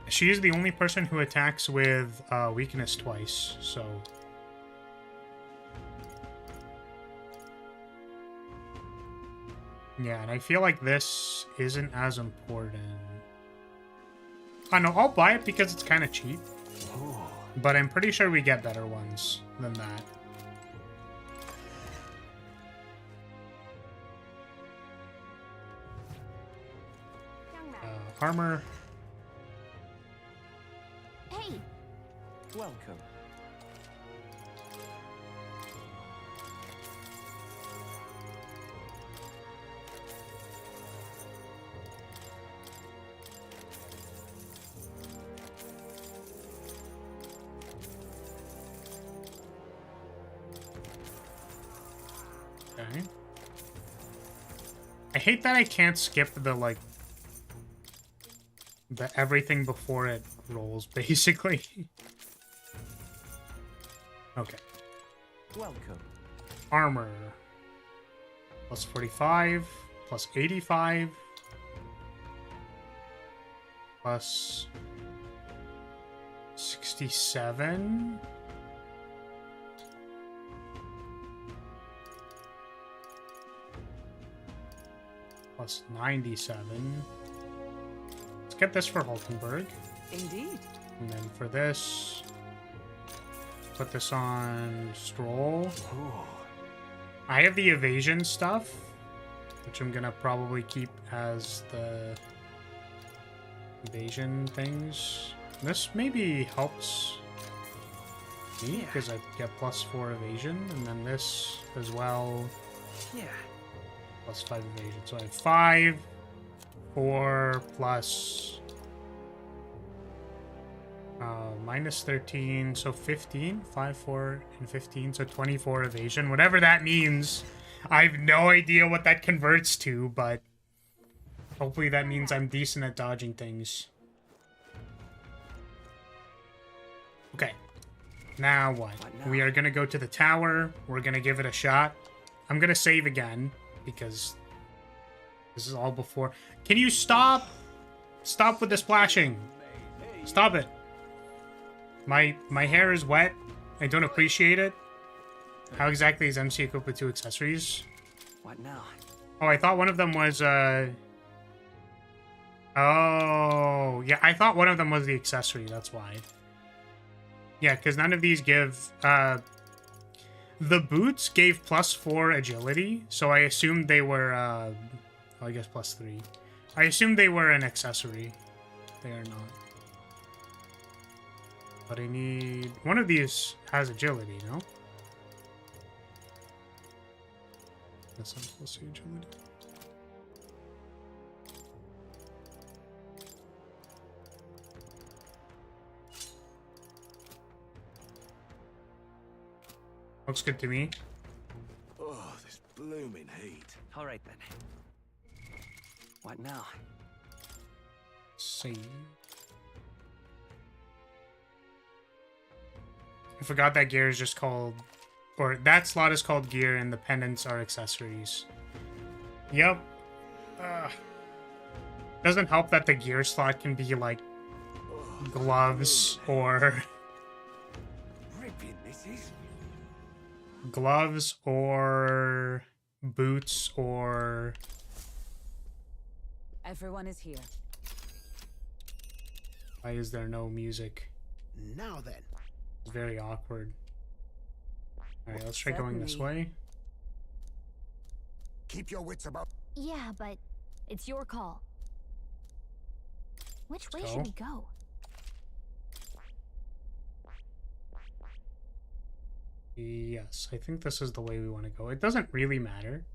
She is the only person who attacks with weakness twice, so... Yeah, and I feel like this isn't as important. I know, I'll buy it because it's kind of cheap. But I'm pretty sure we get better ones than that.
Young man.
Armor.
Hey,
Welcome.
Okay. I hate that I can't skip the, like, the everything before it rolls, basically. Okay.
Welcome.
Armor. Plus 45. Plus 85. Plus 67. plus 97. Let's get this for Hulkenberg.
Indeed.
And then for this, put this on Stroll.
Ooh.
I have the evasion stuff, which I'm gonna probably keep as the evasion things. This maybe helps me because I get +4 evasion, and then this as well,
Yeah.
+5 evasion. So I have 5, 4 plus -13, so 15. 5, 4, and 15, so 24 evasion. Whatever that means. I have no idea what that converts to, but hopefully that means I'm decent at dodging things. Okay. Now what? We are going to go to the tower. We're going to give it a shot. I'm going to save again because this is all before. Can you stop? Stop with the splashing. Stop it. My hair is wet. I don't appreciate it. How exactly is MC equipped with 2 accessories?
What now?
Oh, I thought one of them was, Oh, yeah, I thought one of them was the accessory, that's why. Yeah, because none of these give, The boots gave +4 agility, so I assumed they were, oh, I guess +3. I assumed they were an accessory. They are not. But I need... One of these has agility, no? That's not supposed to be agility. Looks good to me.
Oh, this blooming heat.
All right then. What now?
Save. I forgot that gear is just called... Or that slot is called gear and the pendants are accessories. Yep. Doesn't help that the gear slot can be like gloves or...
Ripping this is.
Gloves or boots or...
Everyone is here.
Why is there no music?
Now then.
It's very awkward. Alright, let's try going this way.
Keep your wits about.
Yeah, but it's your call. Which way
go.
should we go?
Yes, I think this is the way we want to go. It doesn't really matter,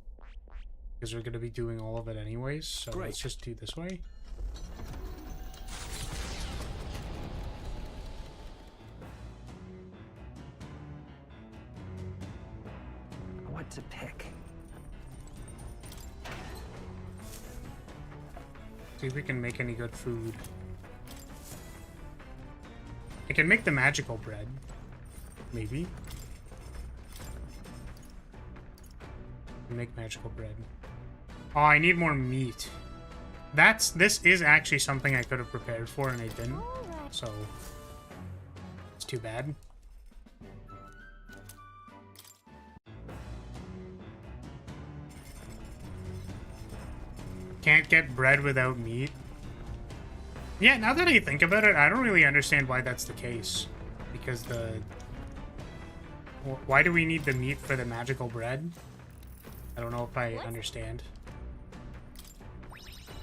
because we're going to be doing all of it anyways, so
Great.
let's just do this way.
What to pick?
See if we can make any good food. I can make the magical bread. Maybe. Make magical bread. Oh, I need more meat. This is actually something I could have prepared for and I didn't. So it's too bad. Can't get bread without meat. Yeah, now that I think about it, I don't really understand why that's the case. Because why do we need the meat for the magical bread? I don't know if I understand.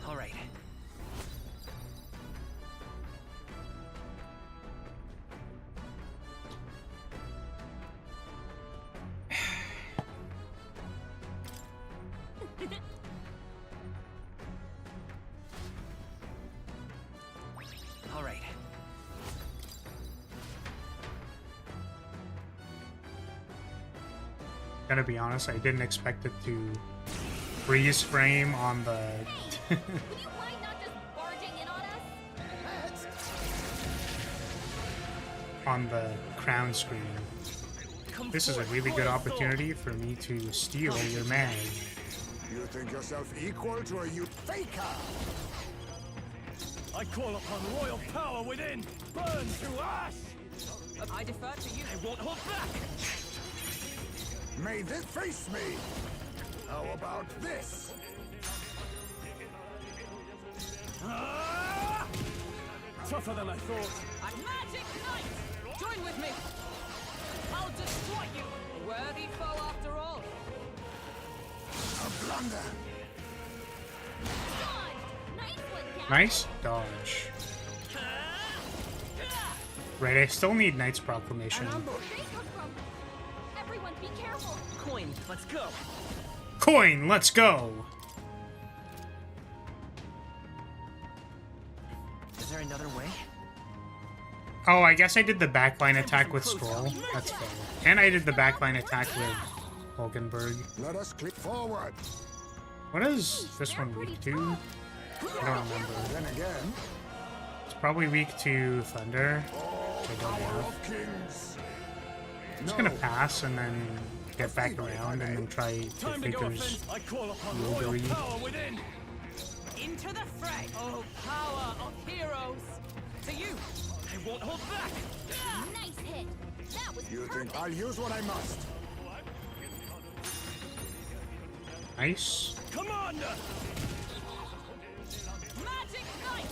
All right. All right.
Gotta be honest, I didn't expect it to freeze frame on the...
Would you mind not just barging in on us?
on the crown screen. This is a really good opportunity for me to steal your mag.
You think yourself equal to a you faker?
I call upon royal power within! Burn to ash!
I defer to you.
I won't hold back!
May this face me. How about this?
tougher than I thought.
A magic knight! Join with me! I'll destroy you! A worthy foe after all.
A blunder.
Dodged. Nice one, Cat.
Nice dodge. Right, I still need Knight's Proclamation.
Where'd they come from? Everyone, be careful.
Coin, let's go.
Coin, let's go!
Is there another way?
Oh, I guess I did the backline attack with Scroll. That's fair. And I did the backline attack with Hulkenberg.
Let us click forward.
What is this one weak to? I don't remember.
Then again,
It's probably weak to Thunder. Which I don't
power
have.
of kings.
I'm just gonna pass and then get back around and then try to
Time to go
Faker's
offense. I call upon royal
Yogery.
power within.
Into the fray! Oh, power of heroes! To you!
I won't hold back.
Nice hit. That was
You
perfect.
think I'll use what I must?
Nice.
Commander!
Magic knight!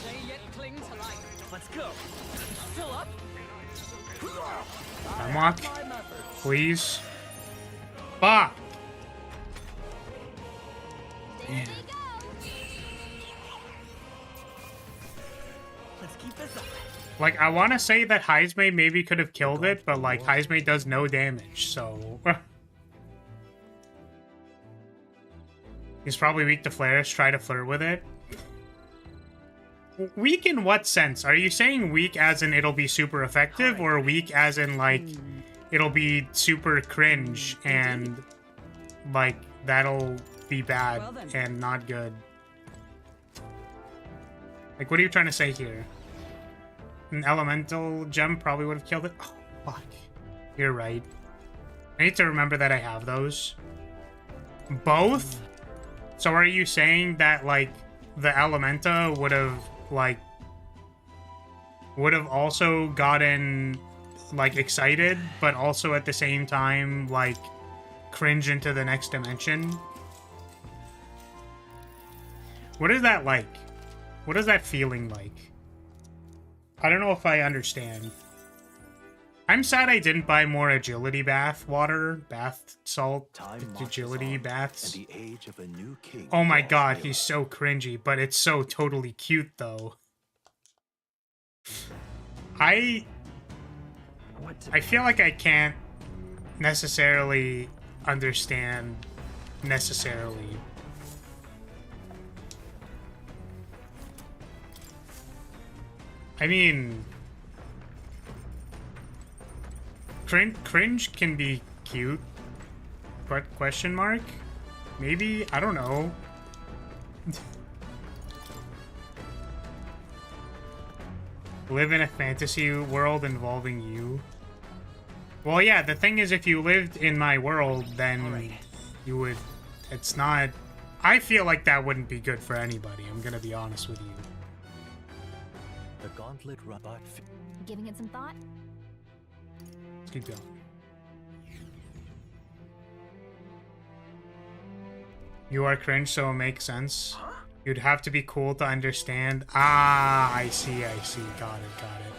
They yet cling to life.
Let's go.
Still up?
Unlock. Please. Fuck!
There they go.
Let's keep this up.
Like, I want to say that Heismay maybe could have killed it, but, like, Heismay does no damage, so... He's probably weak to flares. Try to flirt with it. Weak in what sense? Are you saying weak as in it'll be super effective, or weak as in, like, it'll be super cringe and, like, that'll be bad
Well then.
and not good? Like, what are you trying to say here? An elemental gem probably would have killed it. Oh, fuck. You're right. I need to remember that I have those. Both? So are you saying that, like, the Elementa would have, like, would have also gotten, like, excited, but also at the same time, like, cringe into the next dimension? What is that like? What is that feeling like? I don't know if I understand. I'm sad I didn't buy more agility bath water, bath salt, agility baths.
The age of a new king.
Oh my god, he's so cringy, but it's so totally cute though. I feel like I can't necessarily understand necessarily. I mean, cringe can be cute. Question mark? Maybe? I don't know. Live in a fantasy world involving you. Well, yeah, the thing is, if you lived in my world, then you would... It's not... I feel like that wouldn't be good for anybody, I'm gonna be honest with you.
The gauntlet robot.
Giving it some thought?
Let's keep going. You are cringe, so it makes sense. You'd have to be cool to understand. Ah, I see. Got it.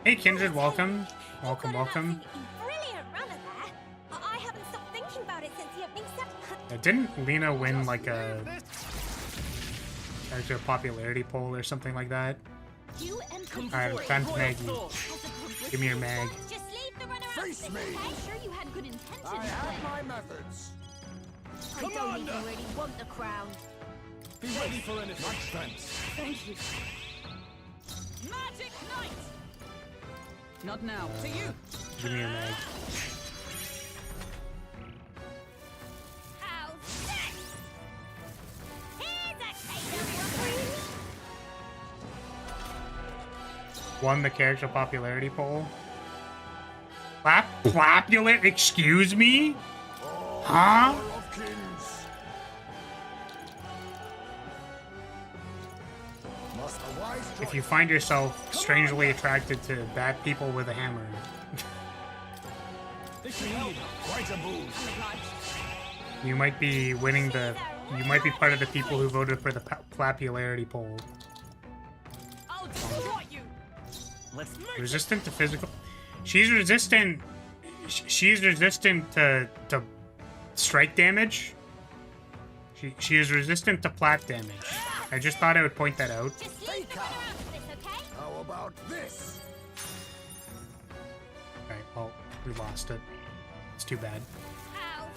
Hey, Kindred, welcome. Welcome.
Brilliant runner there. I haven't stopped thinking about it since the opening set.
Didn't Lena win, like, a character popularity poll or something like that?
You and
Alright, time to Maggie. Give me your mag.
Just leave the runner out.
Face me.
I'm sure you had good intentions.
I have my methods.
I don't even really want the crown.
Be ready for anything. Much thanks.
Thank you.
Magic knight! Not now. To you!
Give me your mag.
How's that? Here's a taste of
Won the character popularity poll. Popular? Excuse me? Huh?
Power of kings. Must a wise
If you find yourself strangely attracted to bad people with a hammer,
This you need.
Quite a move.
you might be winning the... You might be part of the people who voted for the popularity poll.
Let's
Resistant to physical. She's resistant. She's resistant to strike damage. She is resistant to plat damage. I just thought I would point that out.
Just leave the runner out of this, okay?
How about this?
Okay, well, we lost it. It's too bad.
Ow.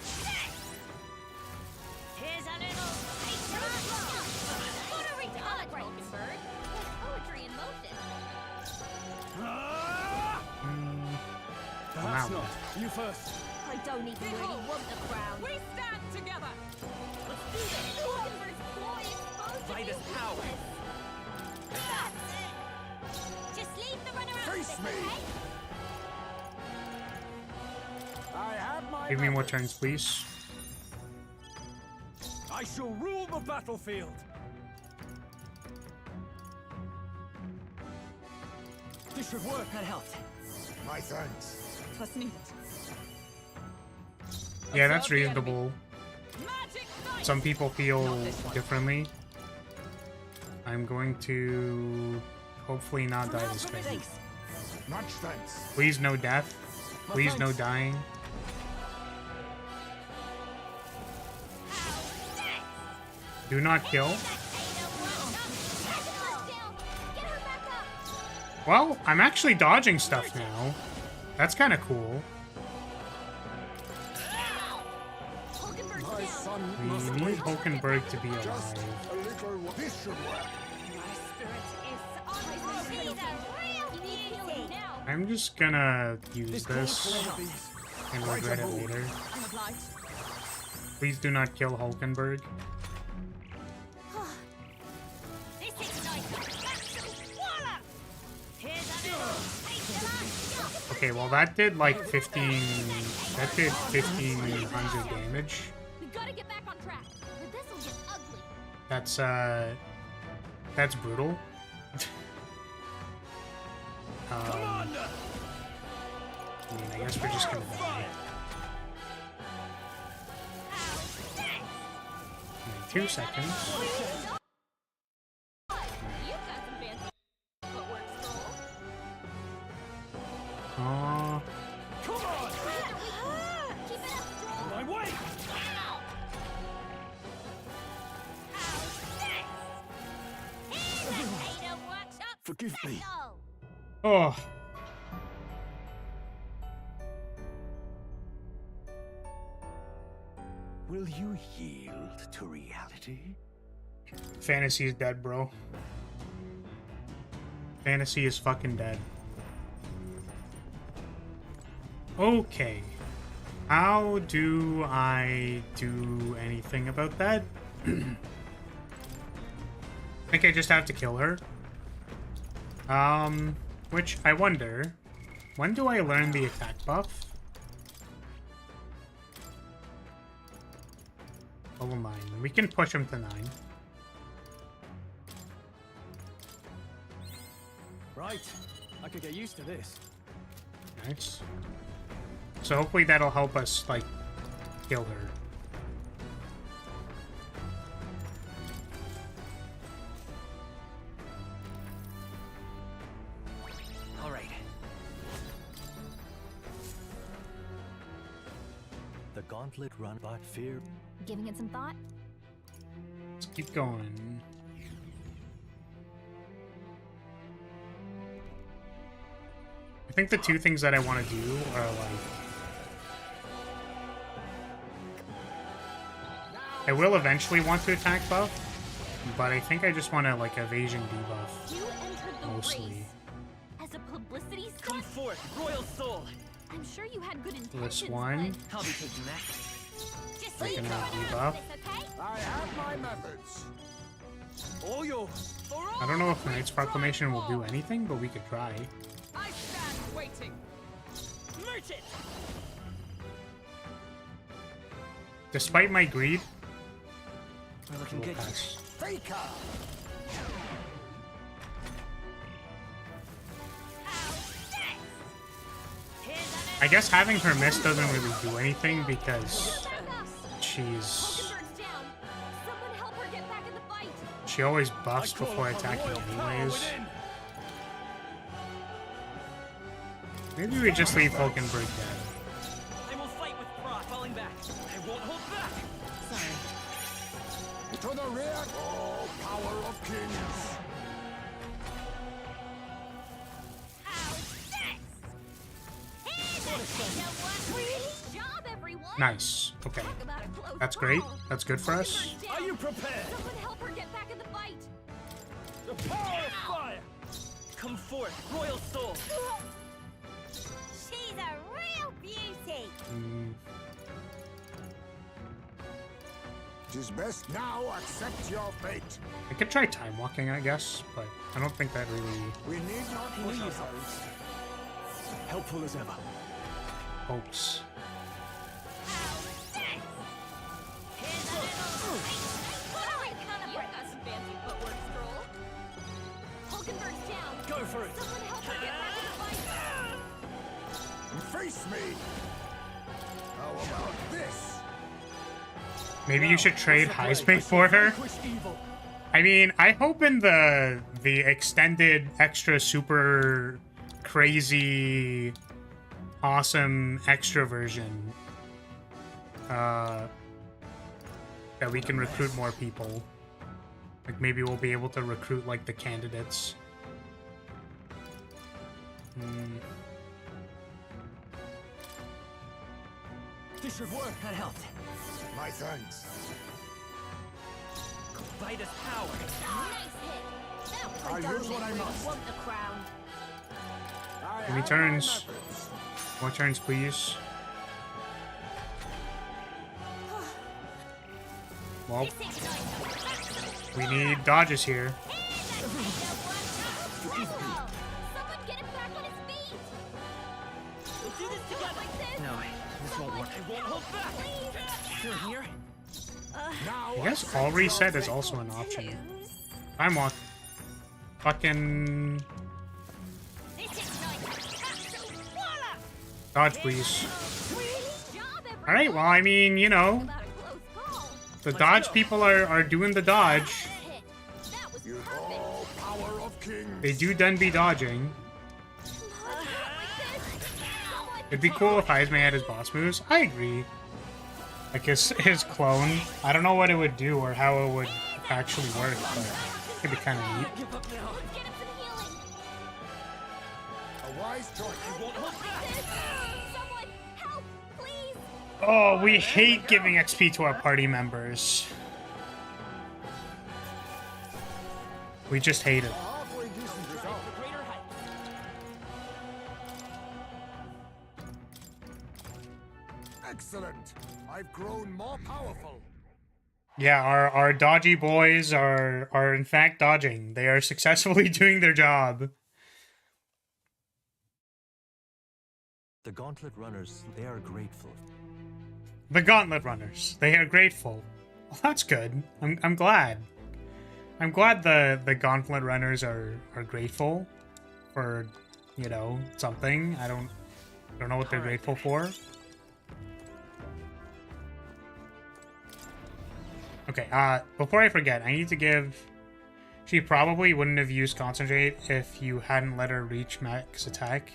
Here's a little taste of what a retarded bird. There's poetry in motion.
Perhaps
Wow.
not. You first.
I don't even really want the crown.
We stand together.
Let's do this. Hawkenberg's ploy is supposed to
By
be
this power.
ruthless. That's it. Just leave the runner out of
Face
this,
me.
okay?
I have my
Give me more
methods.
turns, please.
I shall rule the battlefield. This should work.
That helped.
My thanks.
Plus needed.
Yeah, that's
Observe the enemy.
reasonable.
Magic knife.
Some people feel
Not this one.
differently. I'm going to hopefully not die this game.
Thanks.
Much thanks.
Please no death. Please no dying. Do not kill. Well, I'm actually dodging stuff now. That's kind of cool.
My son
We
must
need
wait.
Hulkenberg to be
Just
alive.
a little. This should work.
I'm just gonna use
This calls
this
for one of these.
and regret it later.
I'm obliged.
Please do not kill Hulkenberg. Okay, well that did like 15. That did 1,500 damage.
We gotta get back on track, or this'll get ugly.
That's brutal.
Commander!
I mean, I guess we're just gonna die. In 2 seconds.
You've got some fancy footwork, Soul.
Oh,
Come on!
Keep it up, Stroll.
My way!
Forgive me.
oh.
Will you yield to reality?
Fantasy is dead, bro. Fantasy is fucking dead. Okay. How do I do anything about that? I think I just have to kill her. Which I wonder, when do I learn the attack buff? Level 9. We can push him to 9.
Right. I could get used to this.
Nice. So hopefully that'll help us, like, kill her.
All right.
The gauntlet run, but fear.
Giving it some thought?
Let's keep going. I think the two things that I want to do are like... I will eventually want to attack buff, but I think I just want to like evasion debuff
You entered the
mostly.
race as a publicity
Come
stunt?
forth, royal soul.
I'm sure you had good intentions,
This one,
I'll be taking that.
but just
Taking
leave the
out
runner
debuff.
out of this, okay?
I have my methods.
All yours.
I don't know if Knight's Proclamation will do anything, but we could try.
I stand waiting.
Merge it!
Despite my greed,
We're looking
we'll
good.
pass.
Faker.
I guess having her miss doesn't really do anything because she's...
Hulkenberg's down. Someone help her get back in the fight.
She always
I
buffs
call
before
upon
attacking
royal power
anyways.
within.
Maybe we just leave Hulkenberg dead.
I will fight with pride. Falling back. I won't hold back.
Sorry.
To the rear! Oh, power of kings!
Great job, everyone!
Nice. Okay.
Talk about a close
That's great.
call.
That's good for us.
Hulkenberg's
Are
down.
you prepared?
Someone help her get back in the fight.
The power of fire! Come forth, royal soul!
She's a real beauty.
Mm,
Tis best now accept your fate.
I could try time walking, I guess, but I don't think that really
We need not push ourselves.
Helpful as ever.
helps.
You got some fancy footwork, Stroll. Hulkenberg's down.
Go for it!
Someone help her get back in the fight.
Face me! How about this?
Maybe you should trade Heisman for her.
Vanquish evil.
I mean, I hope in the extended extra super crazy awesome extra version that we can recruit more people. Like maybe we'll be able to recruit like the candidates.
This should work. That helped.
My thanks.
Vitus power.
Nice hit. That
I'll
was
use what I must.
Want the crown.
Give me turns. More turns, please. Well,
This is nice.
we need dodges here.
Someone get him back on his feet.
We'll do this together.
Like this.
No, this won't work. I won't hold back. You're here.
Now
I guess all reset is also an option. Time walk. Fucking
This is nice. Voila.
dodge, please.
Great job, everyone.
All right. Well, I mean, you know,
About a close call.
the dodge people are doing the dodge.
Hit. That was
you
perfect.
all power of kings.
They do done be dodging.
Like this. Someone
It'd be cool if Heisman had his boss moves. I agree. Like his clone. I don't know what it would do or how it would actually work, but it'd be kind of neat.
Give up now.
Let's get him some healing.
A wise choice.
Like this. Someone help, please.
Oh, we hate giving XP to our party members. We just hate it.
Halfway decent result.
The greater height.
Excellent. I've grown more powerful.
Yeah, our dodgy boys are in fact dodging. They are successfully doing their job.
The Gauntlet Runners, they are grateful.
The Gauntlet Runners. They are grateful. Well, that's good. I'm glad. I'm glad the Gauntlet Runners are grateful for, you know, something. I don't know what they're grateful for. Okay, before I forget, I need to give... She probably wouldn't have used Concentrate if you hadn't let her reach max attack.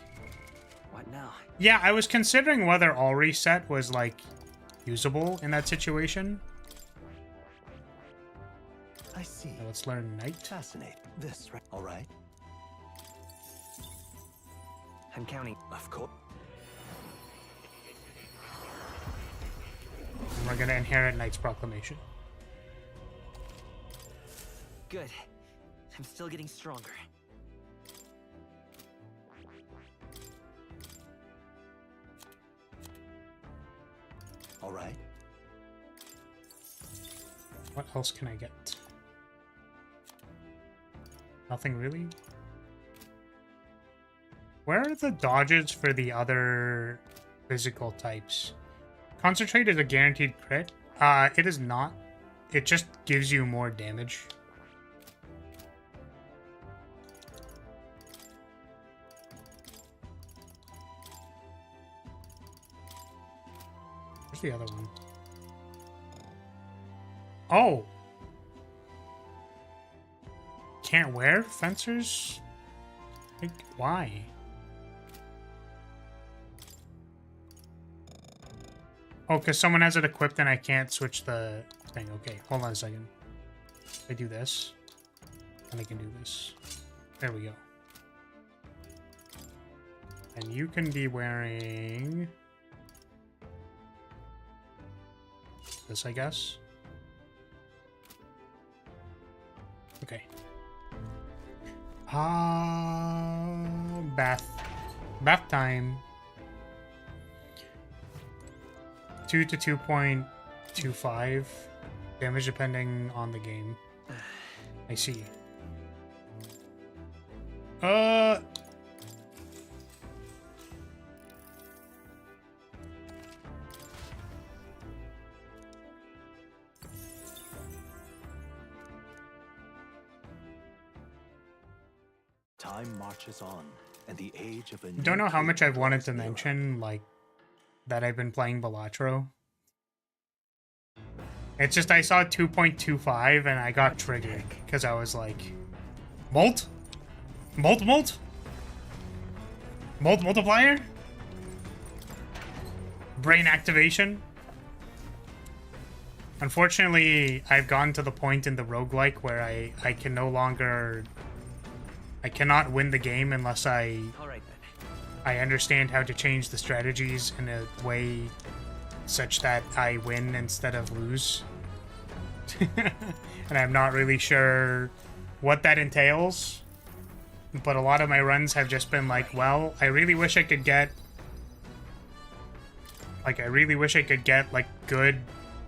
What now?
Yeah, I was considering whether all reset was, like, usable in that situation.
I see.
Now let's learn Knight.
Fascinating. This, right? All right.
I'm counting.
Of course.
And we're gonna inherit Knight's Proclamation.
Good. I'm still getting stronger.
All right.
What else can I get? Nothing really? Where are the dodges for the other physical types? Concentrate is a guaranteed crit. It is not. It just gives you more damage. Where's the other one? Oh! Can't wear fencers? Like, why? Oh, because someone has it equipped and I can't switch the thing. Okay, hold on a second. I do this, and I can do this. There we go. And you can be wearing this, I guess. Okay. Bath time. 2 to 2.25 damage depending on the game. I see.
Time marches on, and the age of a
Don't know how much I've wanted to mention, like, that I've been playing Balatro. It's just I saw 2.25 and I got triggered because I was like, Molt? Multiplier? Brain activation? Unfortunately, I've gotten to the point in the roguelike where I can no longer... I cannot win the game unless I understand how to change the strategies in a way such that I win instead of lose. And I'm not really sure what that entails. But a lot of my runs have just been like, well, I really wish I could get... Like, I really wish I could get, like, good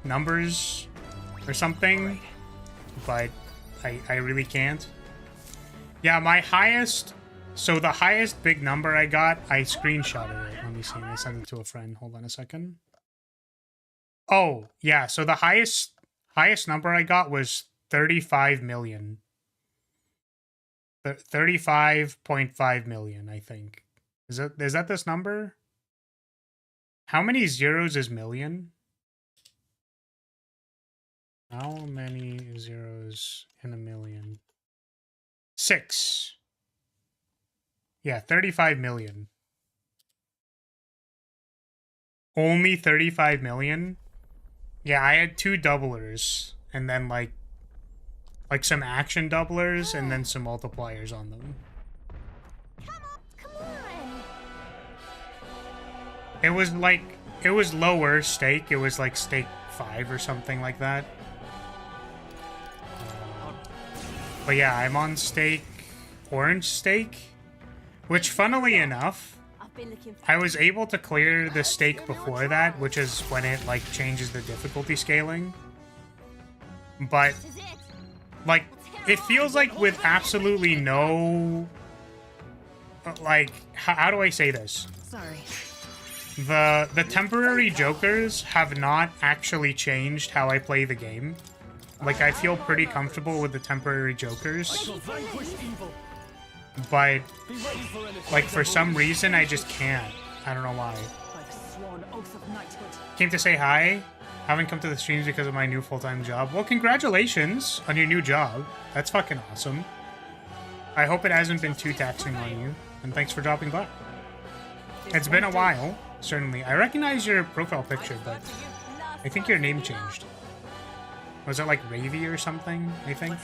numbers or something. But I really can't. Yeah, my highest... So the highest big number I got, I screenshotted it. Let me see. I sent it to a friend. Hold on a second. Oh, yeah. So the highest number I got was 35 million. 35.5 million, I think. Is that this number? How many zeros is million? How many zeros in a million? 6. Yeah, 35 million. Only 35 million? Yeah, I had 2 doublers. And then, like some action doublers, and then some multipliers on them.
Come on.
It was lower stake. It was like stake 5 or something like that. But yeah, I'm on stake, orange stake, which funnily enough, I was able to clear the stake before that, which is when it like changes the difficulty scaling. But like, it feels like with absolutely no, like, how do I say this?
Sorry.
The temporary jokers have not actually changed how I play the game. Like, I feel pretty comfortable with the temporary jokers. But, like, for some reason, I just can't. I don't know why. Came to say hi. Haven't come to the streams because of my new full-time job. Well, congratulations on your new job. That's fucking awesome. I hope it hasn't been too taxing on you. And thanks for dropping by. It's been a while, certainly. I recognize your profile picture, but I think your name changed. Was it like Ravy or something, I think?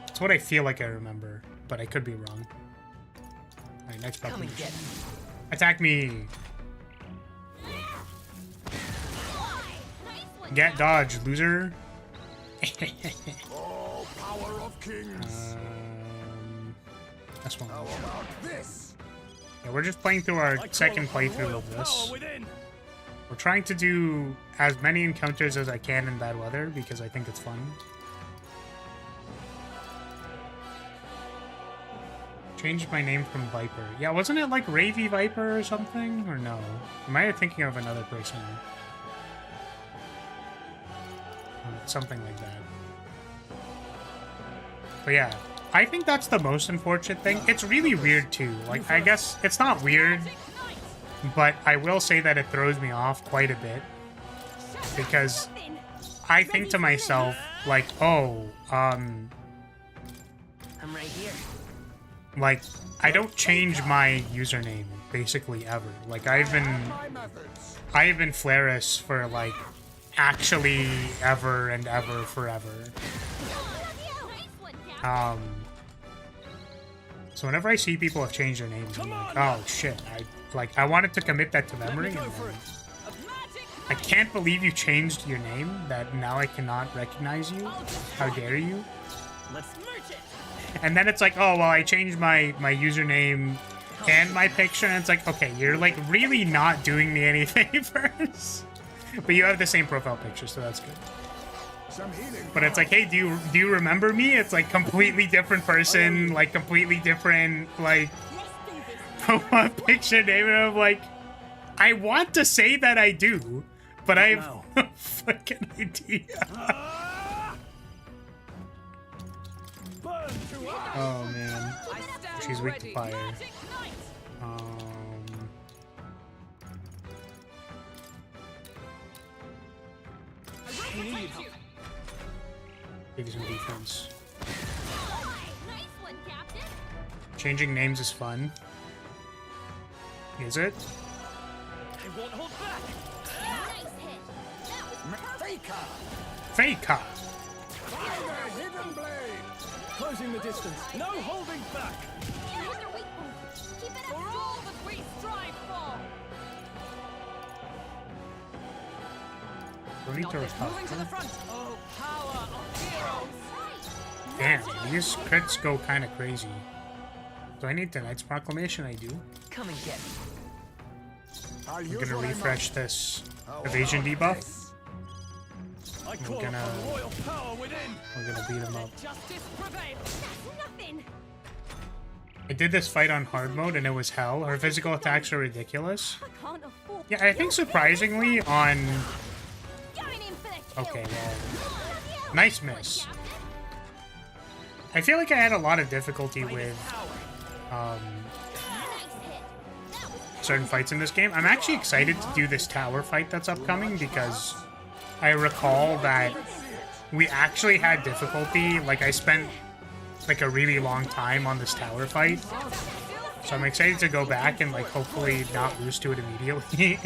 It's what I feel like I remember, but I could be wrong. Alright, next button. Attack me! Get dodge, loser.
Oh, power of kings.
That's one.
How about this?
Yeah, we're just playing through our second playthrough of this. We're trying to do as many encounters as I can in bad weather because I think it's fun. Changed my name from Viper. Yeah, wasn't it like Ravy Viper or something? Or no? Am I thinking of another person? Something like that. But yeah, I think that's the most unfortunate thing. It's really weird too. Like, I guess it's not weird, but I will say that it throws me off quite a bit. Because I think to myself, like, oh,
I'm right here.
like, I don't change my username basically ever. Like, I've been Flaris for like actually ever and ever forever. So whenever I see people have changed their names, I'm like, oh shit, I wanted to commit that to memory, and then I can't believe you changed your name, that now I cannot recognize you. How dare you? And then it's like, oh, well, I changed my username and my picture, and it's like, okay, you're like really not doing me any favors. But you have the same profile picture, so that's good. But it's like, hey, do you remember me? It's like completely different person, like completely different, like profile picture name, and I'm like, I want to say that I do, but I have no fucking idea. Oh man, she's weak to fire. Give you some defense.
Nice one, Captain.
Changing names is fun. Is it?
I won't hold back.
Nice hit. That was
Faker!
Faker!
Fire the hidden blade!
Closing the distance. No holding back.
Here's your weak point. Keep it
For
up.
all that we strive for.
Don't need to
Moving to the
respond.
front. Oh, power of heroes.
Damn, these crits go kind of crazy. Do I need tonight's proclamation? I do.
Come and get me.
I'll
I'm
use
gonna
what I
refresh
must.
this
How
evasion
about
debuff.
this?
I call
gonna-
upon royal power within.
We're gonna beat him up.
Justice prevails.
That's nothing.
I did this fight on hard mode and it was hell. Her physical attacks are ridiculous.
I can't afford.
Yeah, I think surprisingly on...
Going in for the kill.
Okay, well,
Yeah,
nice
one,
miss.
Captain.
I feel like I had a lot of difficulty with
Nice hit. That was
certain fights in this game. I'm actually excited to do this tower fight that's upcoming because I recall that we actually had difficulty. Like, I spent like a really long time on this tower fight. So I'm excited to go back and like hopefully not lose to it immediately.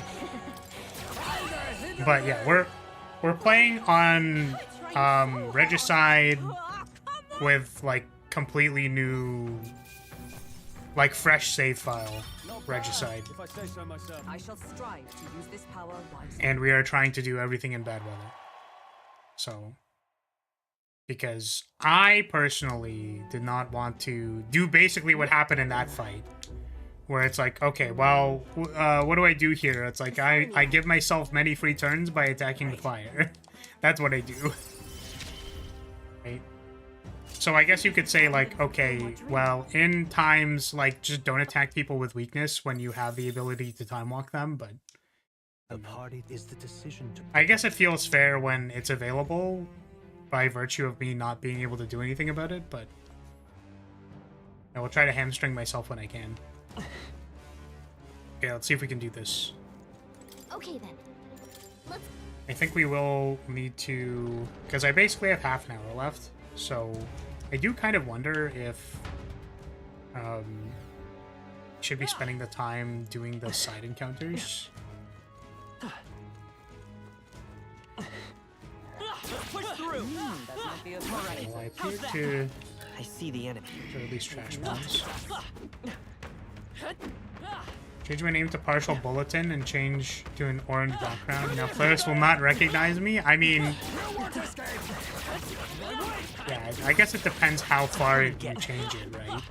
But yeah, we're playing on Regicide with like completely new, like fresh save file Regicide.
If I say so myself.
I shall strive to use this power wisely.
And we are trying to do everything in bad weather. So, because I personally did not want to do basically what happened in that fight. Where it's like, okay, well, what do I do here? It's like, I give myself many free turns by attacking with fire. That's what I do. Right? So I guess you could say, like, okay, well, in times, like, just don't attack people with weakness when you have the ability to time walk them, but...
The party is the decision to...
I guess it feels fair when it's available by virtue of me not being able to do anything about it, but I will try to hamstring myself when I can. Okay, let's see if we can do this.
Okay then. Let's.
I think we will need to... Because I basically have half an hour left, so I do kind of wonder if should be spending the time doing the side encounters.
Push through.
That might be a correct.
Well, I appear to...
I see the enemy.
Or at least trash ones. Change my name to Partial Bulletin and change to an orange background. Now players will not recognize me. I mean... Yeah, I guess it depends how far you change it, right?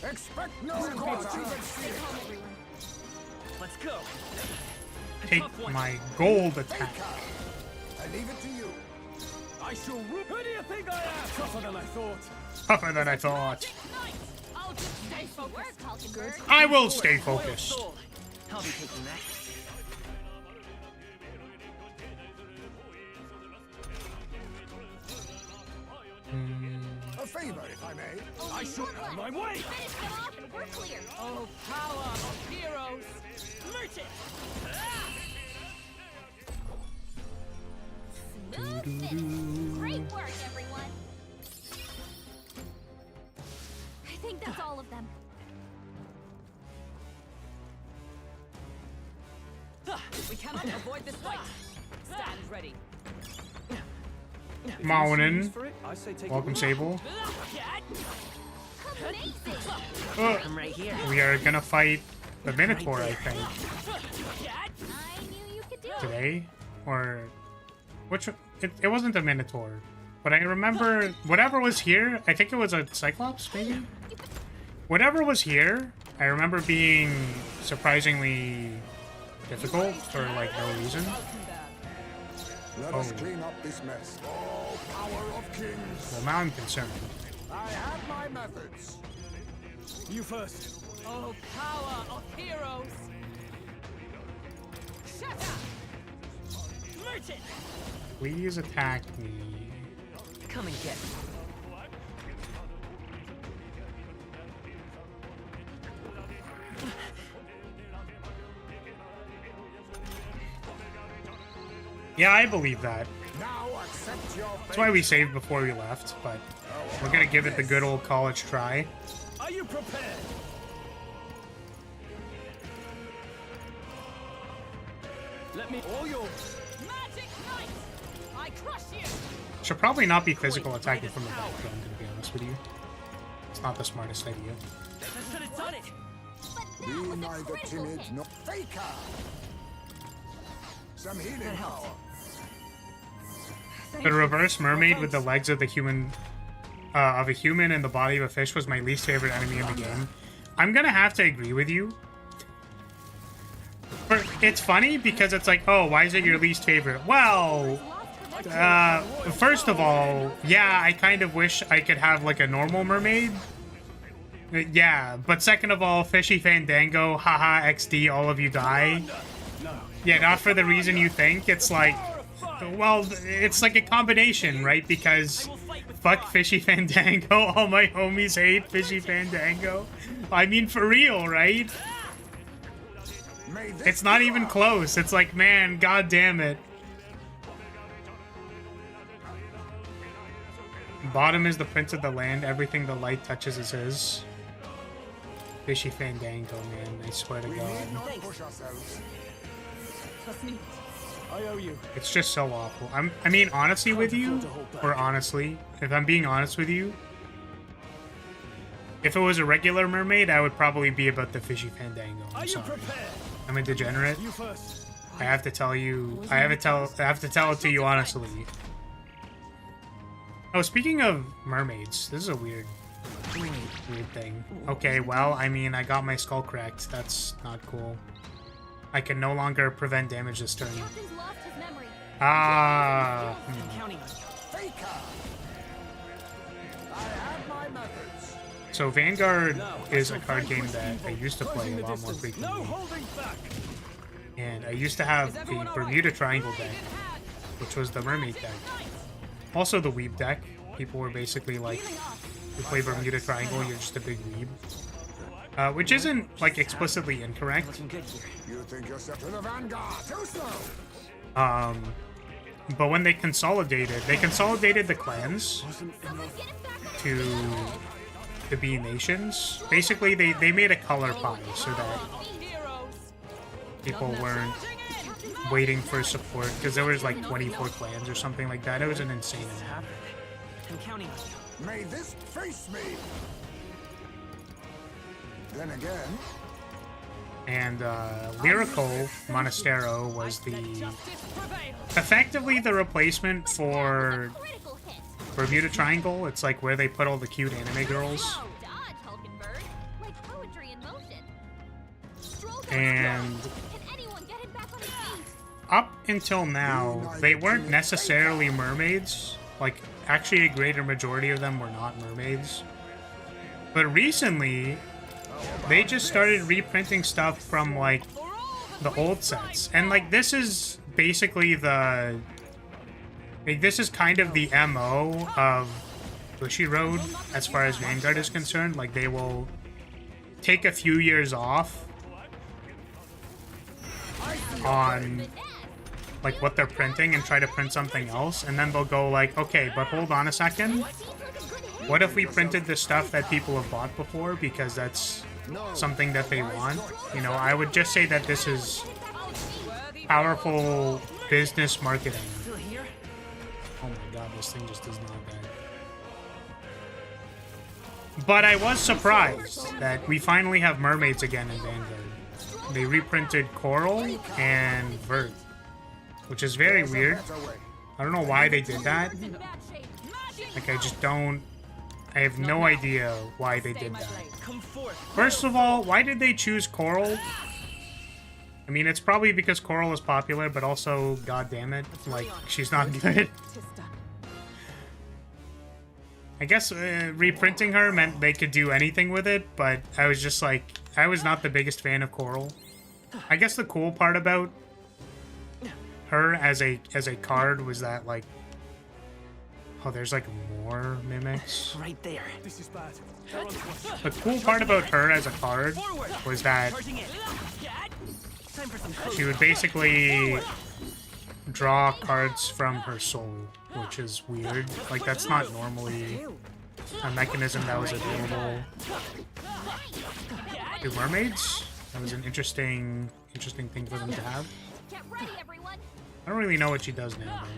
Expect no quarter.
Let's go.
Take my gold attack.
I leave it to you.
I shall rip. Who do you think I am? Tougher than I thought.
Tougher than I thought.
I'll just stay focused.
Falconbird.
I will stay focused.
I'll be taking that.
A favor, if I may.
I shall have my way.
Finish them off and we're clear.
Oh, power of heroes.
Merge it.
Smooth finish. Great work, everyone.
cannot avoid this fight. Stand ready.
Morning.
For it, I say take
Welcome,
it.
Sable.
Amazing.
I'm right here.
We are gonna fight the Minotaur, I think,
I knew you could do it.
today. Or which? It wasn't a Minotaur, but I remember whatever was here. I think it was a Cyclops, maybe. Whatever was here, I remember being surprisingly difficult for like no reason.
Let us clean up this mess. Oh, power of kings.
Well, now I'm concerned.
I have my methods.
You first.
Oh, power of heroes. Shatter. Merchant.
Please attack me.
Come and get me.
Yeah, I believe that.
Now accept your
That's why we saved before we left, but we're gonna give it the good old college try.
Are you prepared? Let me all yours.
Magic Knight. I crush you.
Should probably not be physical attacking from the background, to be honest with you. It's not the smartest idea.
That should have done it.
But
Be
that was a
neither
critical
timid
hit.
nor faker. Some healing power.
The reverse mermaid with the legs of the human, of a human and the body of a fish was my least favorite enemy in the game. I'm gonna have to agree with you. It's funny because it's like, oh, why is it your least favorite? Well, first of all, yeah, I kind of wish I could have like a normal mermaid. Yeah, but second of all, Fishy Fandango, haha, XD, all of you die. Yeah, not for the reason you think. It's like, well, it's like a combination, right? Because fuck Fishy Fandango, all my homies hate Fishy Fandango. I mean, for real, right?
May this
It's not
be
even
ours.
close. It's like, man, god damn it. Bottom is the prince of the land. Everything the light touches is his. Fishy Fandango, man. I swear to
We
God.
need not push ourselves.
Trust me.
I owe you.
It's just so awful. I mean, honestly with you, or honestly, if I'm being honest with you, if it was a regular mermaid, I would probably be about the Fishy Fandango.
Are
I'm
you
sorry.
prepared?
I'm a degenerate.
You first.
I have to tell you. I have to tell it to you honestly. Oh, speaking of mermaids, this is a weird thing. Okay, well, I mean, I got my skull cracked. That's not cool. I can no longer prevent damage this turn.
Captain's lost his memory.
Ah.
I'm counting on you.
Faker. I have my methods.
So Vanguard
Now,
is
I
a
shall
card game
vanquish
that I
evil,
used to play
closing
a
the
lot more
distance.
frequently.
No holding back.
And I used to have
Is
the
everyone all right?
Bermuda Triangle deck,
Blade in hand.
which was the mermaid deck. Also the weeb deck. People were basically like, you play Bermuda Triangle, you're just a big weeb. Which isn't, like, explicitly incorrect.
Looking good here.
You think yourself to the vanguard. Too slow.
But when they consolidated the clans to be nations. Basically, they made a color pie so that
Heroes.
people weren't waiting for support, because there was like 24 clans or something like that. It was an insane amount.
I'm counting on you.
May this face me. Then again,
And Lyrical Monastero was the
Justice prevails.
effectively the replacement for
Critical hit.
Bermuda Triangle. It's like where they put all the cute anime girls.
Oh, dodge, Hulkenberg. Like poetry in motion. Stroll down
And
the road. Can anyone get him back on his feet?
up until now, they weren't necessarily mermaids. Like, actually, a greater majority of them were not mermaids. But recently, they just started reprinting stuff from, like, the old sets. And, like, this is basically the... Like, this is kind of the MO of Bushiroad as far as Vanguard is concerned. Like, they will take a few years off on like what they're printing and try to print something else, and then they'll go like, okay, but hold on a second, what if we printed the stuff that people have bought before because that's something that they want? You know, I would just say that this is
Worthy
powerful business marketing.
Still here?
Oh my god, this thing just does not bad. But I was surprised that we finally have mermaids again in Vanguard. They reprinted Coral and Vert, which is very weird. I don't know why they did that. Like, I just don't... I have no idea why they did that.
Come forth.
First of all, why did they choose Coral? I mean, it's probably because Coral is popular, but also, god damn it, like, she's not good. I guess reprinting her meant they could do anything with it, but I was just like, I was not the biggest fan of Coral. I guess the cool part about her as a card was that, like, oh, there's like more mimics.
Right there.
This is bad.
The cool part about her as a card was that
Charging in. Time for some
she would basically draw cards from her soul, which is weird. Like, that's not normally a mechanism that was available to mermaids. That was an interesting thing for them to have.
Get ready, everyone.
I don't really know what she does now, though.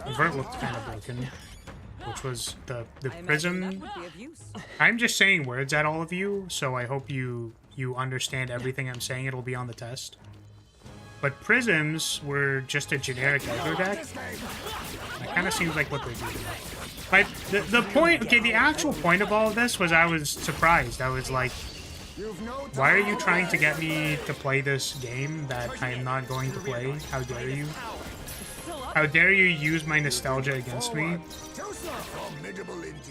The Vert looked kind of broken, which was the prism. I'm just saying words at all of you, so I hope you understand everything I'm saying. It'll be on the test. But prisms were just a generic aggro deck. That kind of seems like what they're doing. Like, the point, okay, the actual point of all of this was I was surprised. I was like, why are you trying to get me to play this game that I am not going to play? How dare you? How dare you use my nostalgia against me?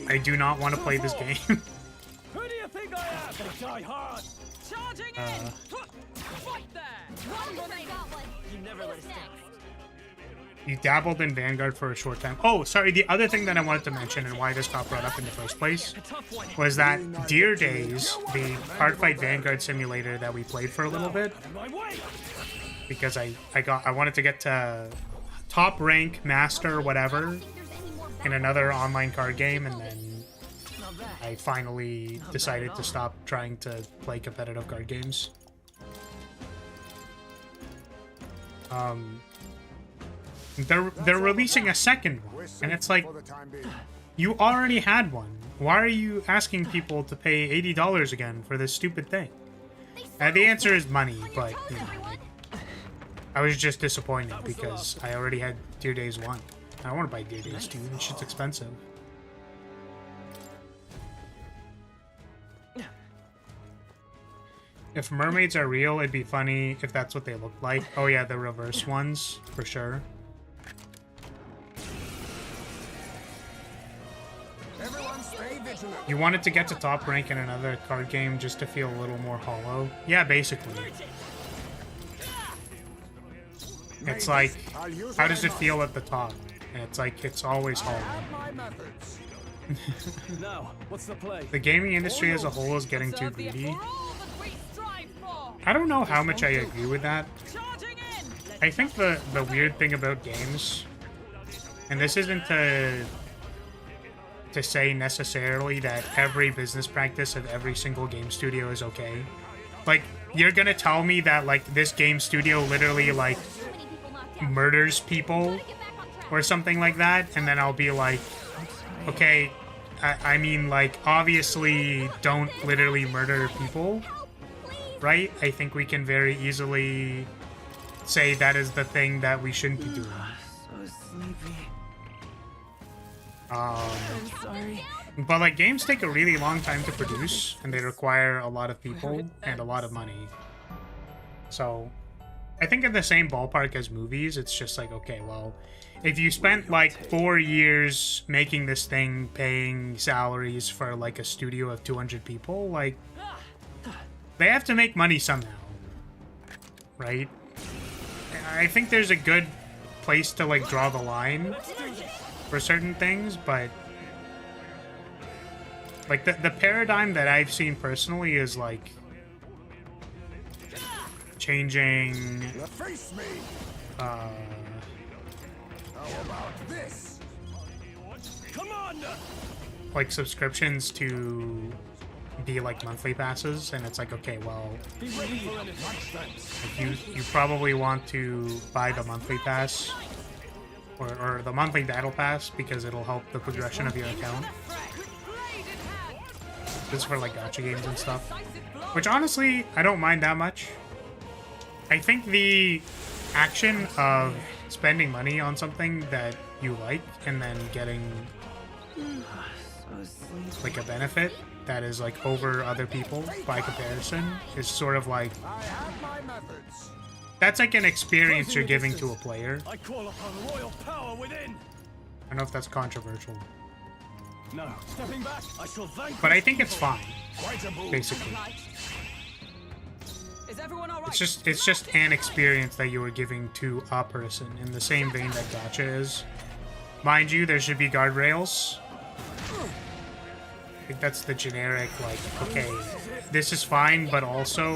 I do not want to play this game.
Who do you think I am? Gonna die hard.
Charging in! Fight there!
You never let us down.
You dabbled in Vanguard for a short time. Oh, sorry, the other thing that I wanted to mention and why this got brought up in the first place was that Dear Days, the Cardfight Vanguard simulator that we played for a little bit, because I wanted to get to top rank, master, whatever, in another online card game, and then I finally decided to stop trying to play competitive card games. They're releasing a second one, and it's like, you already had one. Why are you asking people to pay $80 again for this stupid thing? The answer is money, but you know, like, I was just disappointed because I already had Dear Days 1. I don't want to buy Dear Days 2. This shit's expensive. If mermaids are real, it'd be funny if that's what they look like. Oh yeah, the reverse ones, for sure. You wanted to get to top rank in another card game just to feel a little more hollow? Yeah, basically. It's like, how does it feel at the top? And it's like, it's always hollow.
Now, what's the play?
The gaming industry as a whole is getting too greedy. I don't know how much I agree with that. I think the weird thing about games, and this isn't to say necessarily that every business practice of every single game studio is okay. Like, you're gonna tell me that, like, this game studio literally, like, murders people or something like that, and then I'll be like, okay, I mean, like, obviously don't literally murder people, right? I think we can very easily say that is the thing that we shouldn't be doing.
So sleepy.
I'm
sorry.
But, like, games take a really long time to produce, and they require a lot of people and a lot of money. So, I think in the same ballpark as movies, it's just like, okay, well, if you spent, like, 4 years making this thing, paying salaries for, like, a studio of 200 people, like, they have to make money somehow, right? I think there's a good place to, like, draw the line for certain things, but like the paradigm that I've seen personally is like changing
How about this?
Come on!
like subscriptions to be like monthly passes, and it's like, okay, well,
Be ready for anything.
like you probably want to buy the monthly pass or the monthly battle pass because it'll help the progression of your account. This is for like gacha games and stuff, which honestly I don't mind that much. I think the action of spending money on something that you like and then getting like a benefit that is like over other people by comparison is sort of like,
I have my methods.
that's like an experience you're giving to a player.
I call upon royal power within.
I don't know if that's controversial,
No, stepping back, I shall vanquish.
but I think it's fine,
Quite a move.
basically.
Is everyone all right?
It's just an experience that you are giving to a person in the same vein that gacha is. Mind you, there should be guardrails. I think that's the generic, like, okay, this is fine, but also,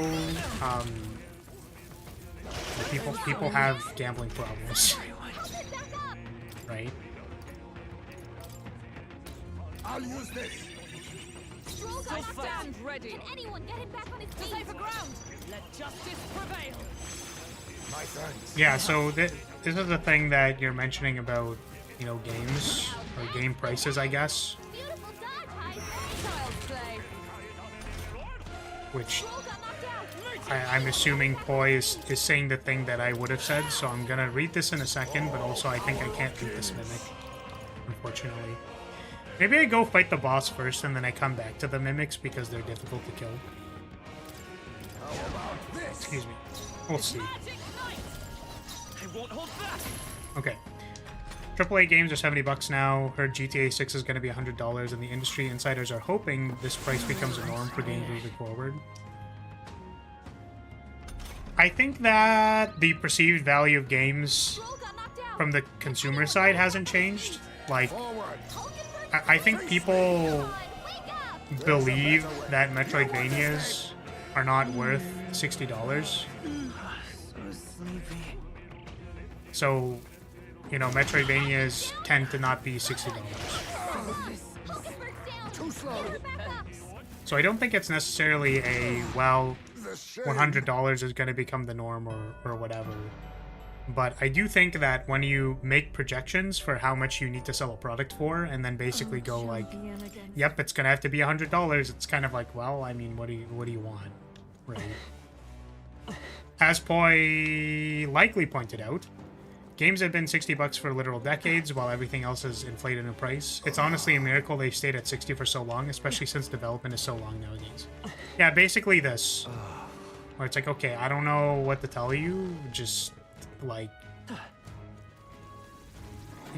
people have gambling problems, right?
I'll use this.
Stroll got knocked down.
Stand ready.
Can anyone get him back on his
To
feet?
safer ground. Let justice prevail.
My thanks.
Yeah, so this is the thing that you're mentioning about, you know, games, or game prices, I guess,
Beautiful dodge, Heise.
Child's play.
which
Stroll got knocked down.
I'm assuming Poi is saying the thing that I would have said, so I'm gonna read this in a second, but also I think I can't beat this mimic, unfortunately. Maybe I go fight the boss first and then I come back to the mimics because they're difficult to kill. Excuse me. We'll see.
Magic Knight.
I won't hold back.
Okay. AAA games are $70 now. Heard GTA 6 is going to be $100, and the industry insiders are hoping this price becomes a norm for games moving forward. I think that the perceived value of games
Stroll got knocked down.
from the consumer side hasn't changed. Like,
Forward.
I think people
Wake up.
believe that Metroidvanias are not worth $60. So, you know, Metroidvanias tend to not be $60.
Hockenberg's down.
Too slow.
Get her back up.
So I don't think it's necessarily a, well,
The shame.
$100 is going to become the norm or whatever. But I do think that when you make projections for how much you need to sell a product for, and then basically go like, yep, it's going to have to be $100, it's kind of like, well, I mean, what do you want? Right. As Poi likely pointed out, games have been $60 for literal decades, while everything else is inflated in price. It's honestly a miracle they've stayed at $60 for so long, especially since development is so long nowadays. Yeah, basically this. Where it's like, okay, I don't know what to tell you, just, like...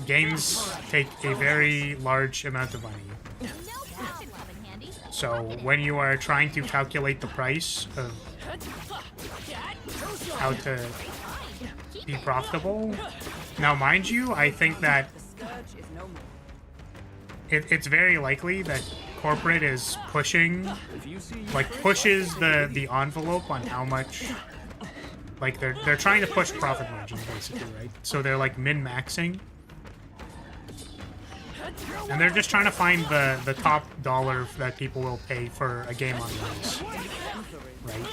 Games take a very large amount of money.
No passion coming handy.
So when you are trying to calculate the price of how to be profitable, now mind you, I think that
The scourge is no more.
it's very likely that corporate is pushing,
If you see
like pushes the envelope on how much, like they're trying to push profit margins basically, right? So they're like min-maxing. And they're just trying to find the top dollar that people will pay for a game on release, right?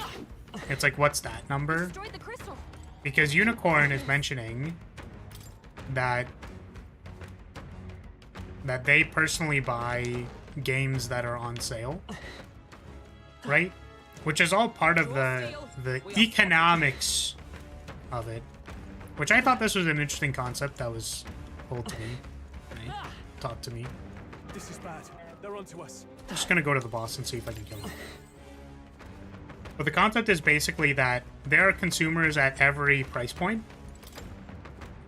It's like, what's that number?
Destroy the crystal.
Because Unicorn is mentioning that they personally buy games that are on sale, right? Which is all part of the economics of it. Which I thought this was an interesting concept that was told to me, right? Taught to me.
this is bad. They're onto us.
I'm just gonna go to the boss and see if I can kill him. But the concept is basically that there are consumers at every price point,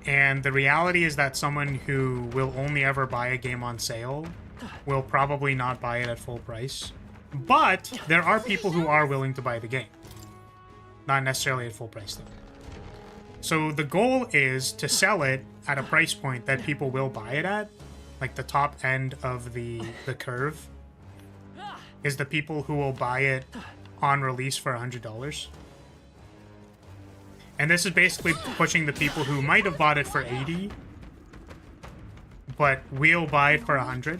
and the reality is that someone who will only ever buy a game on sale will probably not buy it at full price. But there are people who are willing to buy the game. Not necessarily at full price, though. So the goal is to sell it at a price point that people will buy it at, like the top end of the curve is the people who will buy it on release for $100. And this is basically pushing the people who might have bought it for $80, but will buy it for $100.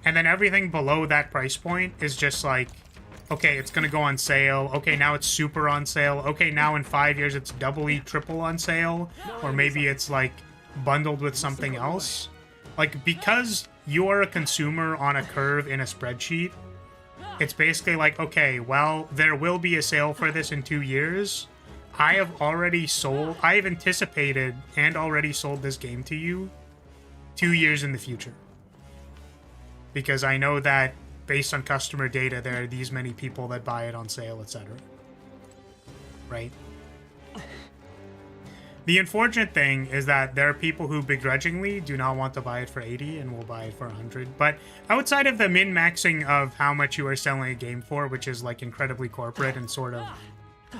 And then everything below that price point is just like, okay, it's gonna go on sale. Okay, now it's super on sale. Okay, now in 5 years it's doubly, triple on sale. Or maybe it's like bundled with something else. Like, because you are a consumer on a curve in a spreadsheet, it's basically like, okay, well, there will be a sale for this in 2 years. I have anticipated and already sold this game to you 2 years in the future. Because I know that based on customer data, there are these many people that buy it on sale, etc. Right? The unfortunate thing is that there are people who begrudgingly do not want to buy it for 80 and will buy it for 100. But outside of the min-maxing of how much you are selling a game for, which is like incredibly corporate and sort of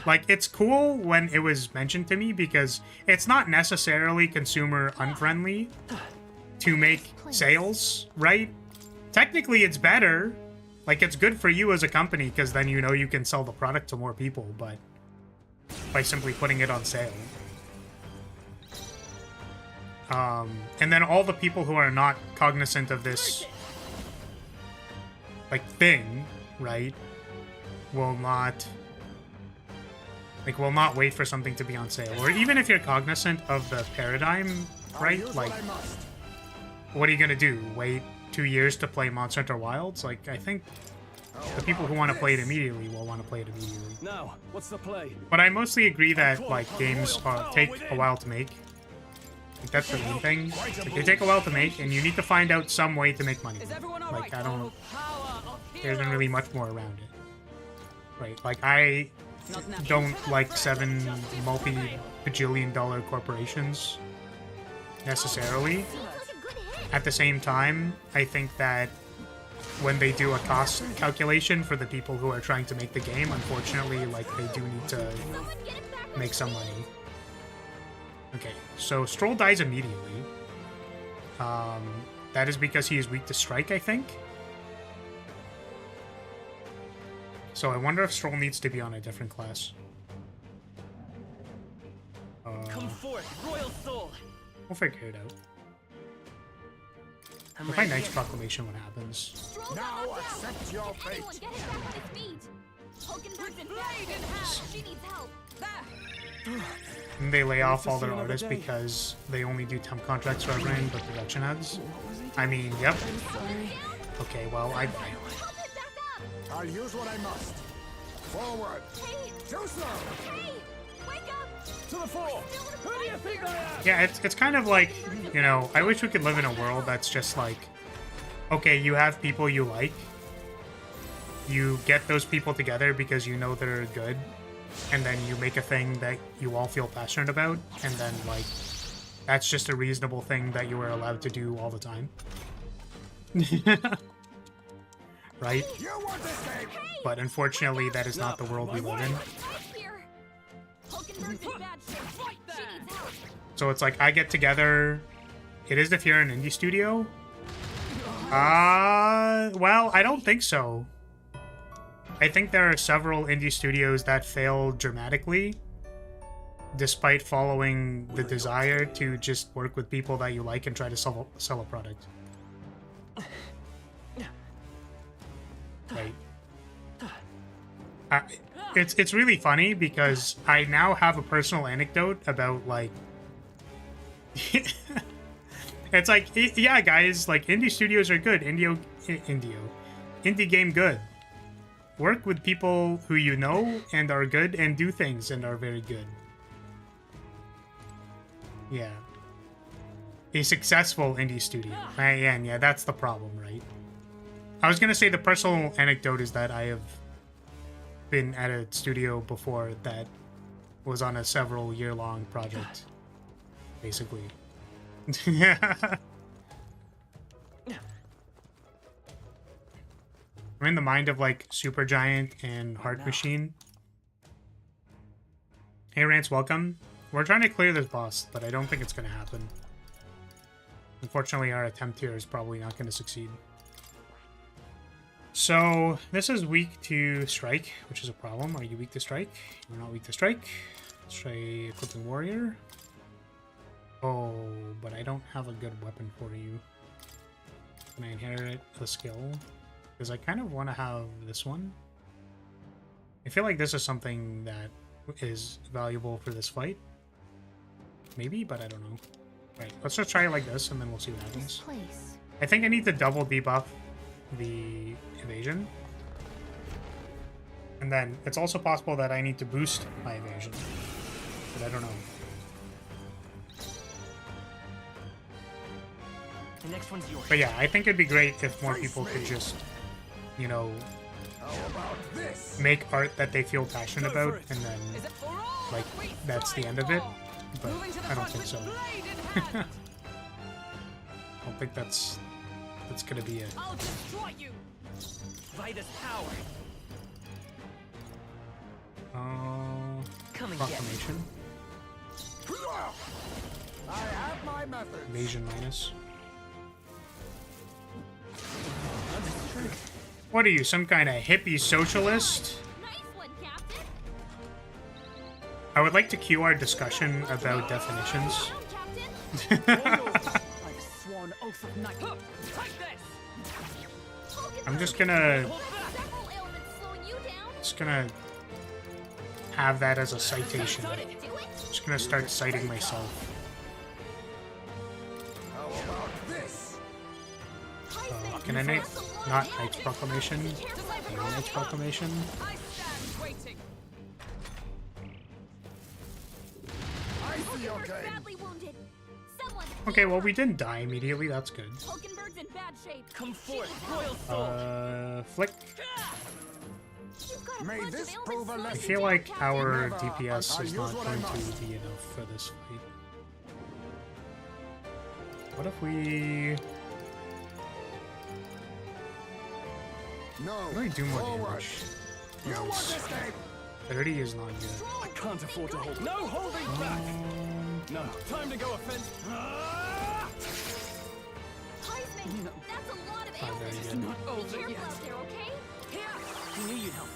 like, it's cool when it was mentioned to me because it's not necessarily consumer unfriendly to make sales, right? Technically, it's better. Like, it's good for you as a company because then you know you can sell the product to more people, but by simply putting it on sale. And then all the people who are not cognizant of this, like, thing, right, will not wait for something to be on sale. Or even if you're cognizant of the paradigm, right, like, what are you gonna do? Wait 2 years to play Monster Hunter Wilds? Like, I think the people who want to play it immediately will want to play it immediately.
Now, what's the play?
But I mostly agree that, like, games take a while to make. Like, that's the main thing. Like, they take a while to make, and you need to find out some way to make money. Like, there isn't really much more around it. Right, like, I don't like 7 multi-bajillion-dollar corporations necessarily. At the same time, I think that when they do a cost calculation for the people who are trying to make the game, unfortunately, like, they do need to make some money. Okay, so Stroll dies immediately. That is because he is weak to strike, I think. So I wonder if Stroll needs to be on a different class.
Come forth, royal soul.
We'll figure it out. We'll find Knight's Proclamation what happens.
Now accept your fate.
Anyone get him back on his feet. Hulkenberg's in bad shape. She needs help.
And they lay off all their artists because they only do temp contracts for everyone but production heads. I mean, yep. Okay, well,
Help it back up.
I'll use what I must. Forward.
Hey,
Too slow.
hey, wake up.
To the fore. Who do you think I am?
Yeah, it's kind of like, you know, I wish we could live in a world that's just like, okay, you have people you like. You get those people together because you know they're good. And then you make a thing that you all feel passionate about. And then, like, that's just a reasonable thing that you are allowed to do all the time. Right?
You want this game?
But unfortunately, that is not the world we live in.
Right here. Hulkenberg's in bad shape. She needs help.
So it's like, I get together. It is if you're an indie studio. Well, I don't think so. I think there are several indie studios that fail dramatically, despite following the desire to just work with people that you like and try to sell a product. Right. It's really funny because I now have a personal anecdote about, like, it's like, yeah, guys, like, indie studios are good. Indie game good. Work with people who you know and are good and do things and are very good. Yeah. A successful indie studio. And yeah, that's the problem, right? I was gonna say the personal anecdote is that I have been at a studio before that was on a several year-long project, basically. I'm in the mind of, like, Supergiant and Heart Machine. Hey, Rance, welcome. We're trying to clear this boss, but I don't think it's going to happen. Unfortunately, our attempt here is probably not going to succeed. So, this is weak to strike, which is a problem. Are you weak to strike? You're not weak to strike. Let's try equipping warrior. Oh, but I don't have a good weapon for you. Can I inherit the skill? Because I kind of want to have this one. I feel like this is something that is valuable for this fight. Maybe, but I don't know. Right, let's just try it like this, and then we'll see what happens. I think I need to double debuff the evasion. And then it's also possible that I need to boost my evasion. But I don't know.
The next one's yours.
But yeah, I think it'd be great if more people could just, you know,
How about this?
make art that they feel passionate
Go for
about,
it.
and then,
Is it for all?
like,
We
that's the
fight
end of it.
for.
But
Moving to the
I don't
front
think
with
so.
blade in hand.
I don't think that's gonna be it.
I'll destroy you.
Vitus power. Come and get me.
Proclamation.
I have my methods.
Evasion minus.
Understood.
What are you, some kind of hippie socialist?
Nice one, Captain.
I would like to cue our discussion about definitions.
Down, Captain.
I've sworn oath of knight. Take this.
I'm just gonna
Several ailments slowing you down.
have that as a citation.
Do it.
Just gonna start citing myself.
How about this?
Can I not Knight's Proclamation? No Knight's Proclamation?
I stand waiting.
I see your
Hulkenberg's
game.
badly wounded. Someone.
Okay, well we didn't die immediately, that's good.
Hulkenberg's in bad shape.
Come forth, royal soul.
Flick.
You've got a
May
bunch
this
of
prove a
ailments
I
lesson.
feel like
Captain.
our
Never.
DPS
I'll
is
use
not
what I
going
must.
to be enough for this fight. What if we...
No.
What do we do more
Forward.
damage?
You want
Nice.
this game?
30 is not good.
I can't afford to hold. No holding back. No, time to go offense.
Heisman, that's a lot of
Not very
ailments.
good.
Not
Be
over
careful
yet.
out there, okay?
Here.
I knew you'd help.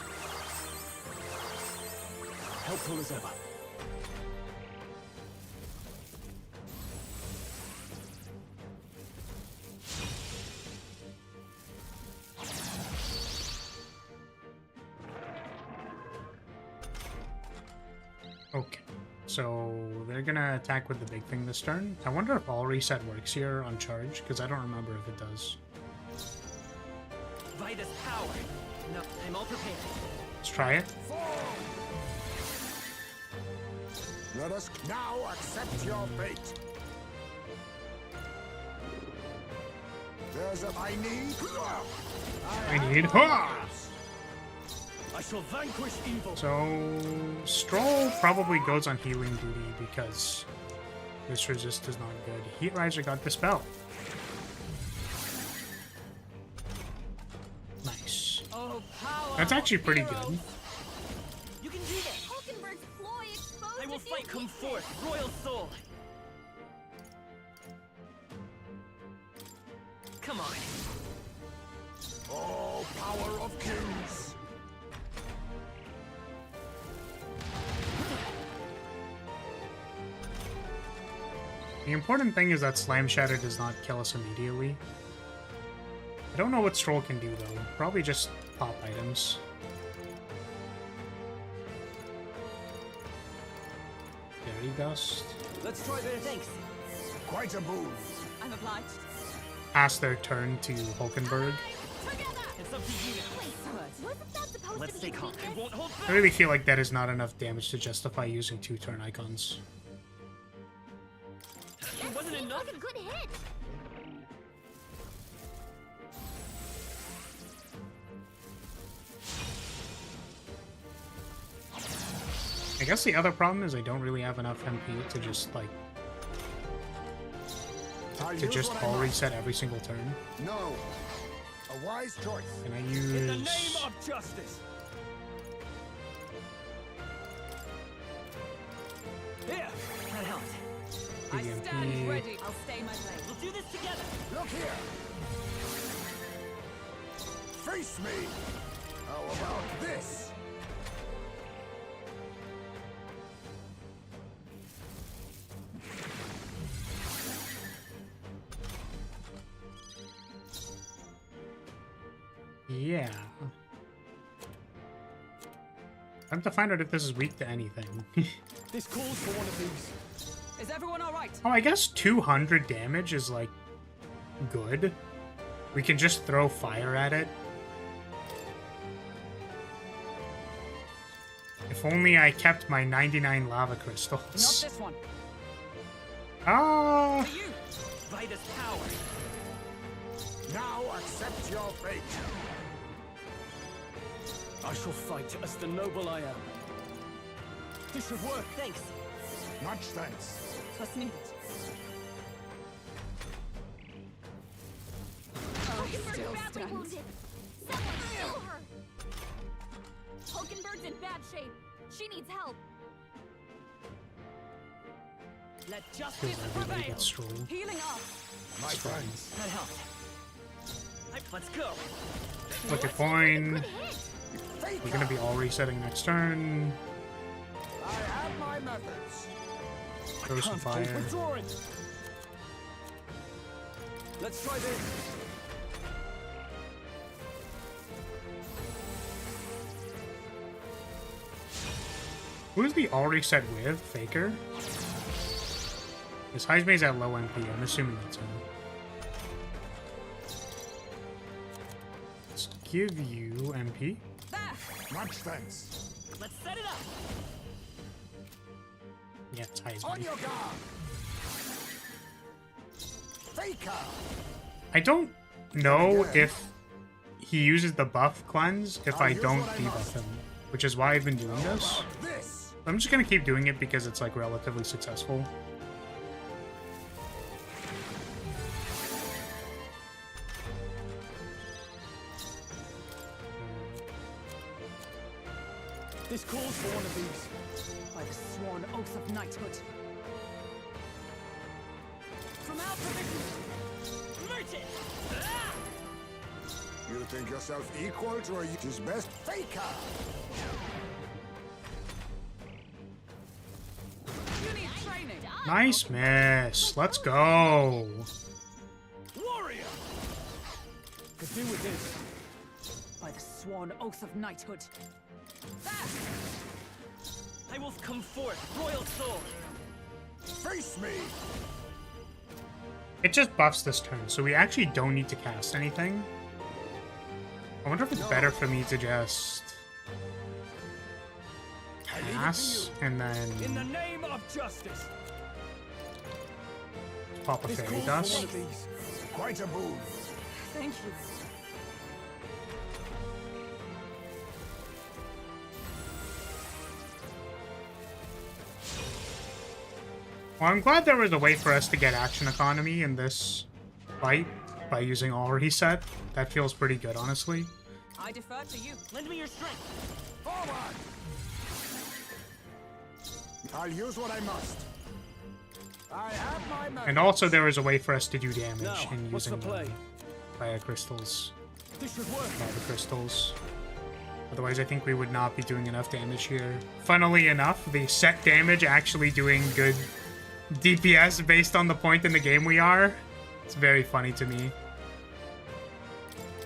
Helpful as ever.
Okay, so they're gonna attack with the big thing this turn. I wonder if all reset works here on charge, because I don't remember if it does.
Vitus power. No, I'm all prepared.
Let's try it.
Let us now accept your fate. There's a I need.
I need... Ha!
I shall vanquish evil.
So, Stroll probably goes on healing duty because this resist is not good. Heat Riser got Dispel. Nice.
Oh, power.
That's actually pretty
Heroes.
good.
You can do this.
Hulkenberg's ploy exposed
I will
to
fight.
new
Come
weakness.
forth, royal soul. Come on.
Oh, power of kings.
The important thing is that Slam Shatter does not kill us immediately. I don't know what Stroll can do though. Probably just pop items. Fairy Dust.
Let's try this. Thanks.
Quite a move.
I'm obliged.
Pass their turn to Hulkenberg.
Together.
It's up to you now.
Wait, wasn't that supposed
Let's
to
stay
be a
calm. I
weakness?
won't hold
I
back.
really feel like that is not enough damage to justify using 2 turn icons.
It wasn't
Seems
enough.
like a good hit.
I guess the other problem is I don't really have enough MP to just like
I'll
to
use
just
what I
all
must.
reset every single turn.
No. A wise choice.
Can I
In the name
use
of justice. Here. That helps.
I
EMP?
stand ready. I'll stay my blade.
We'll do this together.
Look here. Face me. How about this?
Yeah. I have to find out if this is weak to anything.
This calls for one of these.
Is everyone all right?
Oh, I guess 200 damage is, like, good. We can just throw fire at it. If only I kept my 99 lava
Not
crystals.
this one.
Ah!
For you.
Vitus power.
Now accept your fate.
I shall fight as the noble I am. This should work.
Thanks.
Much thanks.
Was nicht.
Hulkenberg's
still
badly
stands.
wounded. Someone heal her. Hulkenberg's in bad shape. She needs help.
Let justice
Feels like everybody
prevail.
gets strolled.
Healing up.
My friends.
That helped.
Let's go.
Look at coin.
Good hit.
We're gonna be all resetting next turn.
I have my methods.
Throw some fire.
Withdrawing. Let's try this.
Who is the all reset with? Faker? His Heismay's at low MP. I'm assuming that's him. Let's give you MP.
There.
Much thanks.
Let's set it up.
Yeah, it's
On
Heismay.
your guard. Faker.
I don't know if he uses the buff cleanse if I don't debuff him, which is why I've been doing this.
This.
I'm just gonna keep doing it because it's like relatively successful.
This calls for one of these.
By the sworn oath of knighthood. From our provision. Merchant. Ah!
You think yourself equal to a his best Faker?
You need training.
Nice miss. Let's go.
Warrior. Could do with this.
By the sworn oath of knighthood. There.
I will come forth, royal soul.
Face me.
It just buffs this turn, so we actually don't need to cast anything. I wonder if it's better for me to just pass and
In the
then
name of justice.
pop a
This
fairy
calls for one
dust.
of these.
Quite a boon.
Thank you.
Well, I'm glad there was a way for us to get action economy in this fight by using all reset. That feels pretty good, honestly.
I defer to you.
Lend me your strength.
Forward. I'll use what I must. I have my methods.
And also there was a way for us to do damage
Now,
in
what's the
using
play?
fire crystals,
This should work.
lava crystals. Otherwise, I think we would not be doing enough damage here. Funnily enough, the set damage actually doing good DPS based on the point in the game we are. It's very funny to me.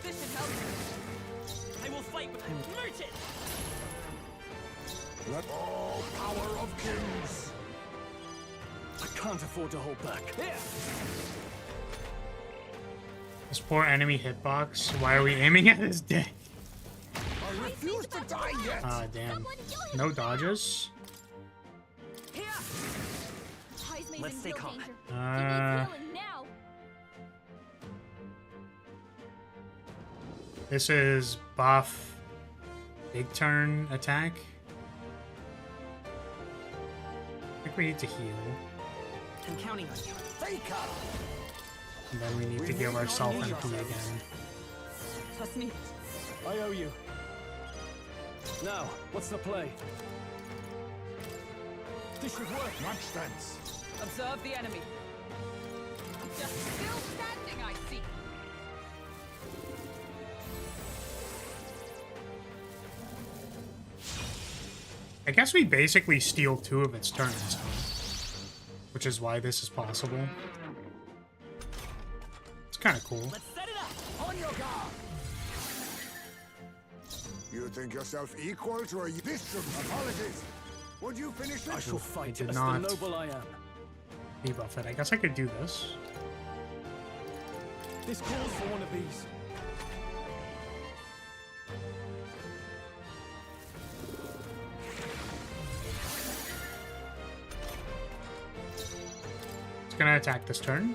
This should help.
I will fight with him. Merchant.
Let all power of kings.
I can't afford to hold back. Here.
This poor enemy hitbox. Why are we aiming at his dick?
I refuse to die yet.
Ah, damn.
Someone heal him.
No dodges.
Here.
Heismay's
Let's
in
stay
real
calm.
danger.
Uh,
He needs healing now.
This is buff big turn attack. I think we need to heal.
I'm counting on you.
Faker.
And then we need to give ourselves MP again.
Trust me.
I owe you. Now, what's the play? This should work.
Much thanks.
Observe the enemy. I'm just still standing, I see.
I guess we basically steal 2 of its turns, huh? Which is why this is possible. It's kind of cool.
Let's set it up.
On your guard. You think yourself equal to a... This should... Apologies. Would you finish it?
I shall fight
did
as
not.
the noble I am.
Debuff it. I guess I could do this.
This calls for one of these.
It's gonna attack this turn.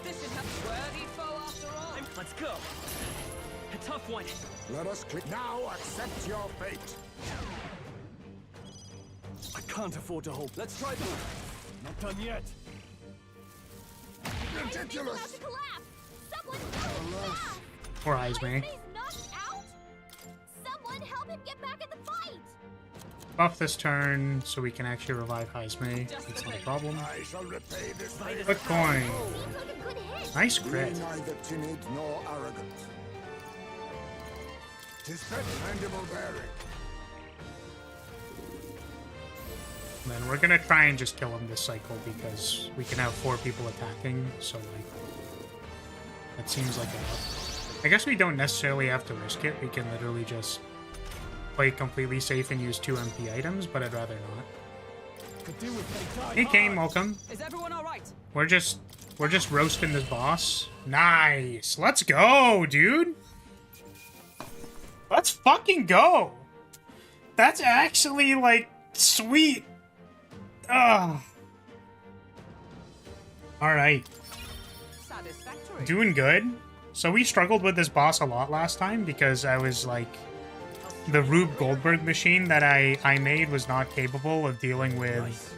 This should have worthy foe after all.
Let's go. A tough one.
Let us click. Now accept your fate.
I can't afford to hold. Let's try this. Not done yet.
Ridiculous.
About to collapse. Someone help him back.
Poor Heisme.
He's knocked out. Someone help him get back in the fight.
Buff this turn so we can actually revive Heisme. That's not a problem.
I shall repay this favor.
Quick coin.
Seems like a good hit.
Nice
Be
crit.
neither timid nor arrogant. 'Tis mandible bearing.
And then we're gonna try and just kill him this cycle because we can have 4 people attacking, so like that seems like enough. I guess we don't necessarily have to risk it. We can literally just play completely safe and use 2 MP items, but I'd rather not.
Could do with they die
Hey Kane,
hard.
welcome.
Is everyone all right?
We're just roasting this boss. Nice. Let's go, dude. Let's fucking go. That's actually like sweet. Ugh. All right.
Satisfactory.
Doing good. So we struggled with this boss a lot last time because I was like, the Rube Goldberg machine that I made was not capable of dealing with
Nice.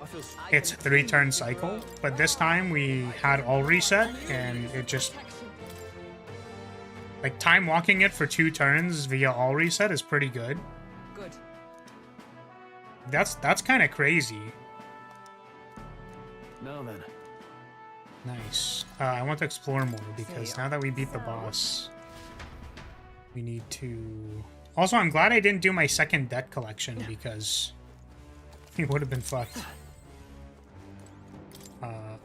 I feel
its 3-turn cycle. But this time we had all reset and it just, like, time walking it for 2 turns via all reset is pretty good.
Good.
That's kind of crazy.
Now then.
Nice. I want to explore more because now that we beat the boss, we need to... Also, I'm glad I didn't do my second debt collection because it would have been fucked.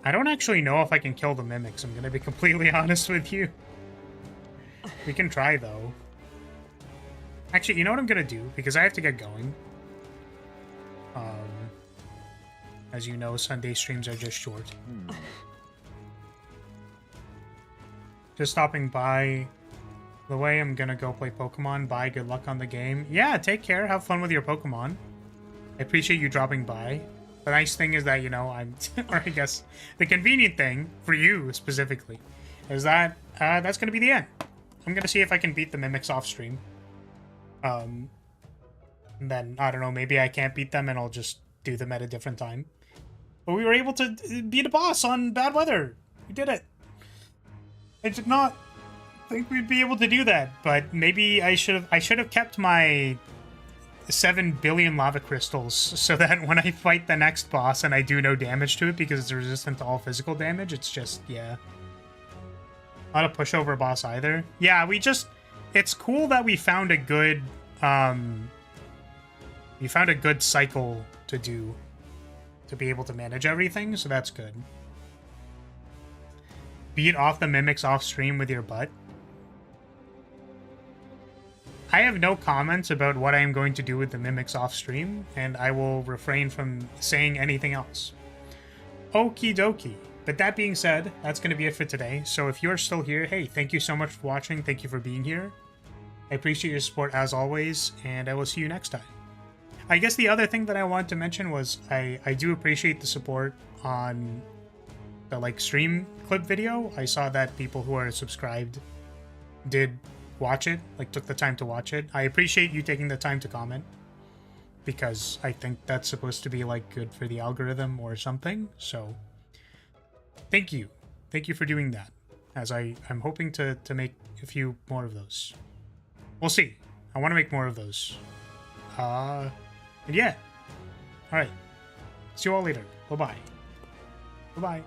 I don't actually know if I can kill the mimics. I'm going to be completely honest with you. We can try, though. Actually, you know what I'm going to do? Because I have to get going. As you know, Sunday streams are just short. Just stopping by. The way I'm gonna go play Pokemon. Bye, good luck on the game. Yeah, take care. Have fun with your Pokemon. I appreciate you dropping by. The nice thing is that, you know, I'm... or I guess the convenient thing, for you specifically, is that that's gonna be the end. I'm gonna see if I can beat the Mimics off stream. And then, I don't know, maybe I can't beat them and I'll just do them at a different time. But we were able to beat a boss on bad weather. We did it. I did not think we'd be able to do that, but maybe I should have kept my 7 billion lava crystals so that when I fight the next boss and I do no damage to it because it's resistant to all physical damage, it's just, yeah. Not a pushover boss either. Yeah, it's cool that we found a good, cycle to do to be able to manage everything, so that's good. Beat off the mimics off stream with your butt. I have no comments about what I am going to do with the mimics off stream, and I will refrain from saying anything else. Okie dokie. But that being said, that's going to be it for today. So if you're still here, hey, thank you so much for watching. Thank you for being here. I appreciate your support as always, and I will see you next time. I guess the other thing that I wanted to mention was I do appreciate the support on the stream clip video. I saw that people who are subscribed did watch it, took the time to watch it. I appreciate you taking the time to comment because I think that's supposed to be good for the algorithm or something. So thank you for doing that, as I'm hoping to make a few more of those. We'll see. I want to make more of those. And yeah. All right. See you all later. Bye-bye. Bye-bye.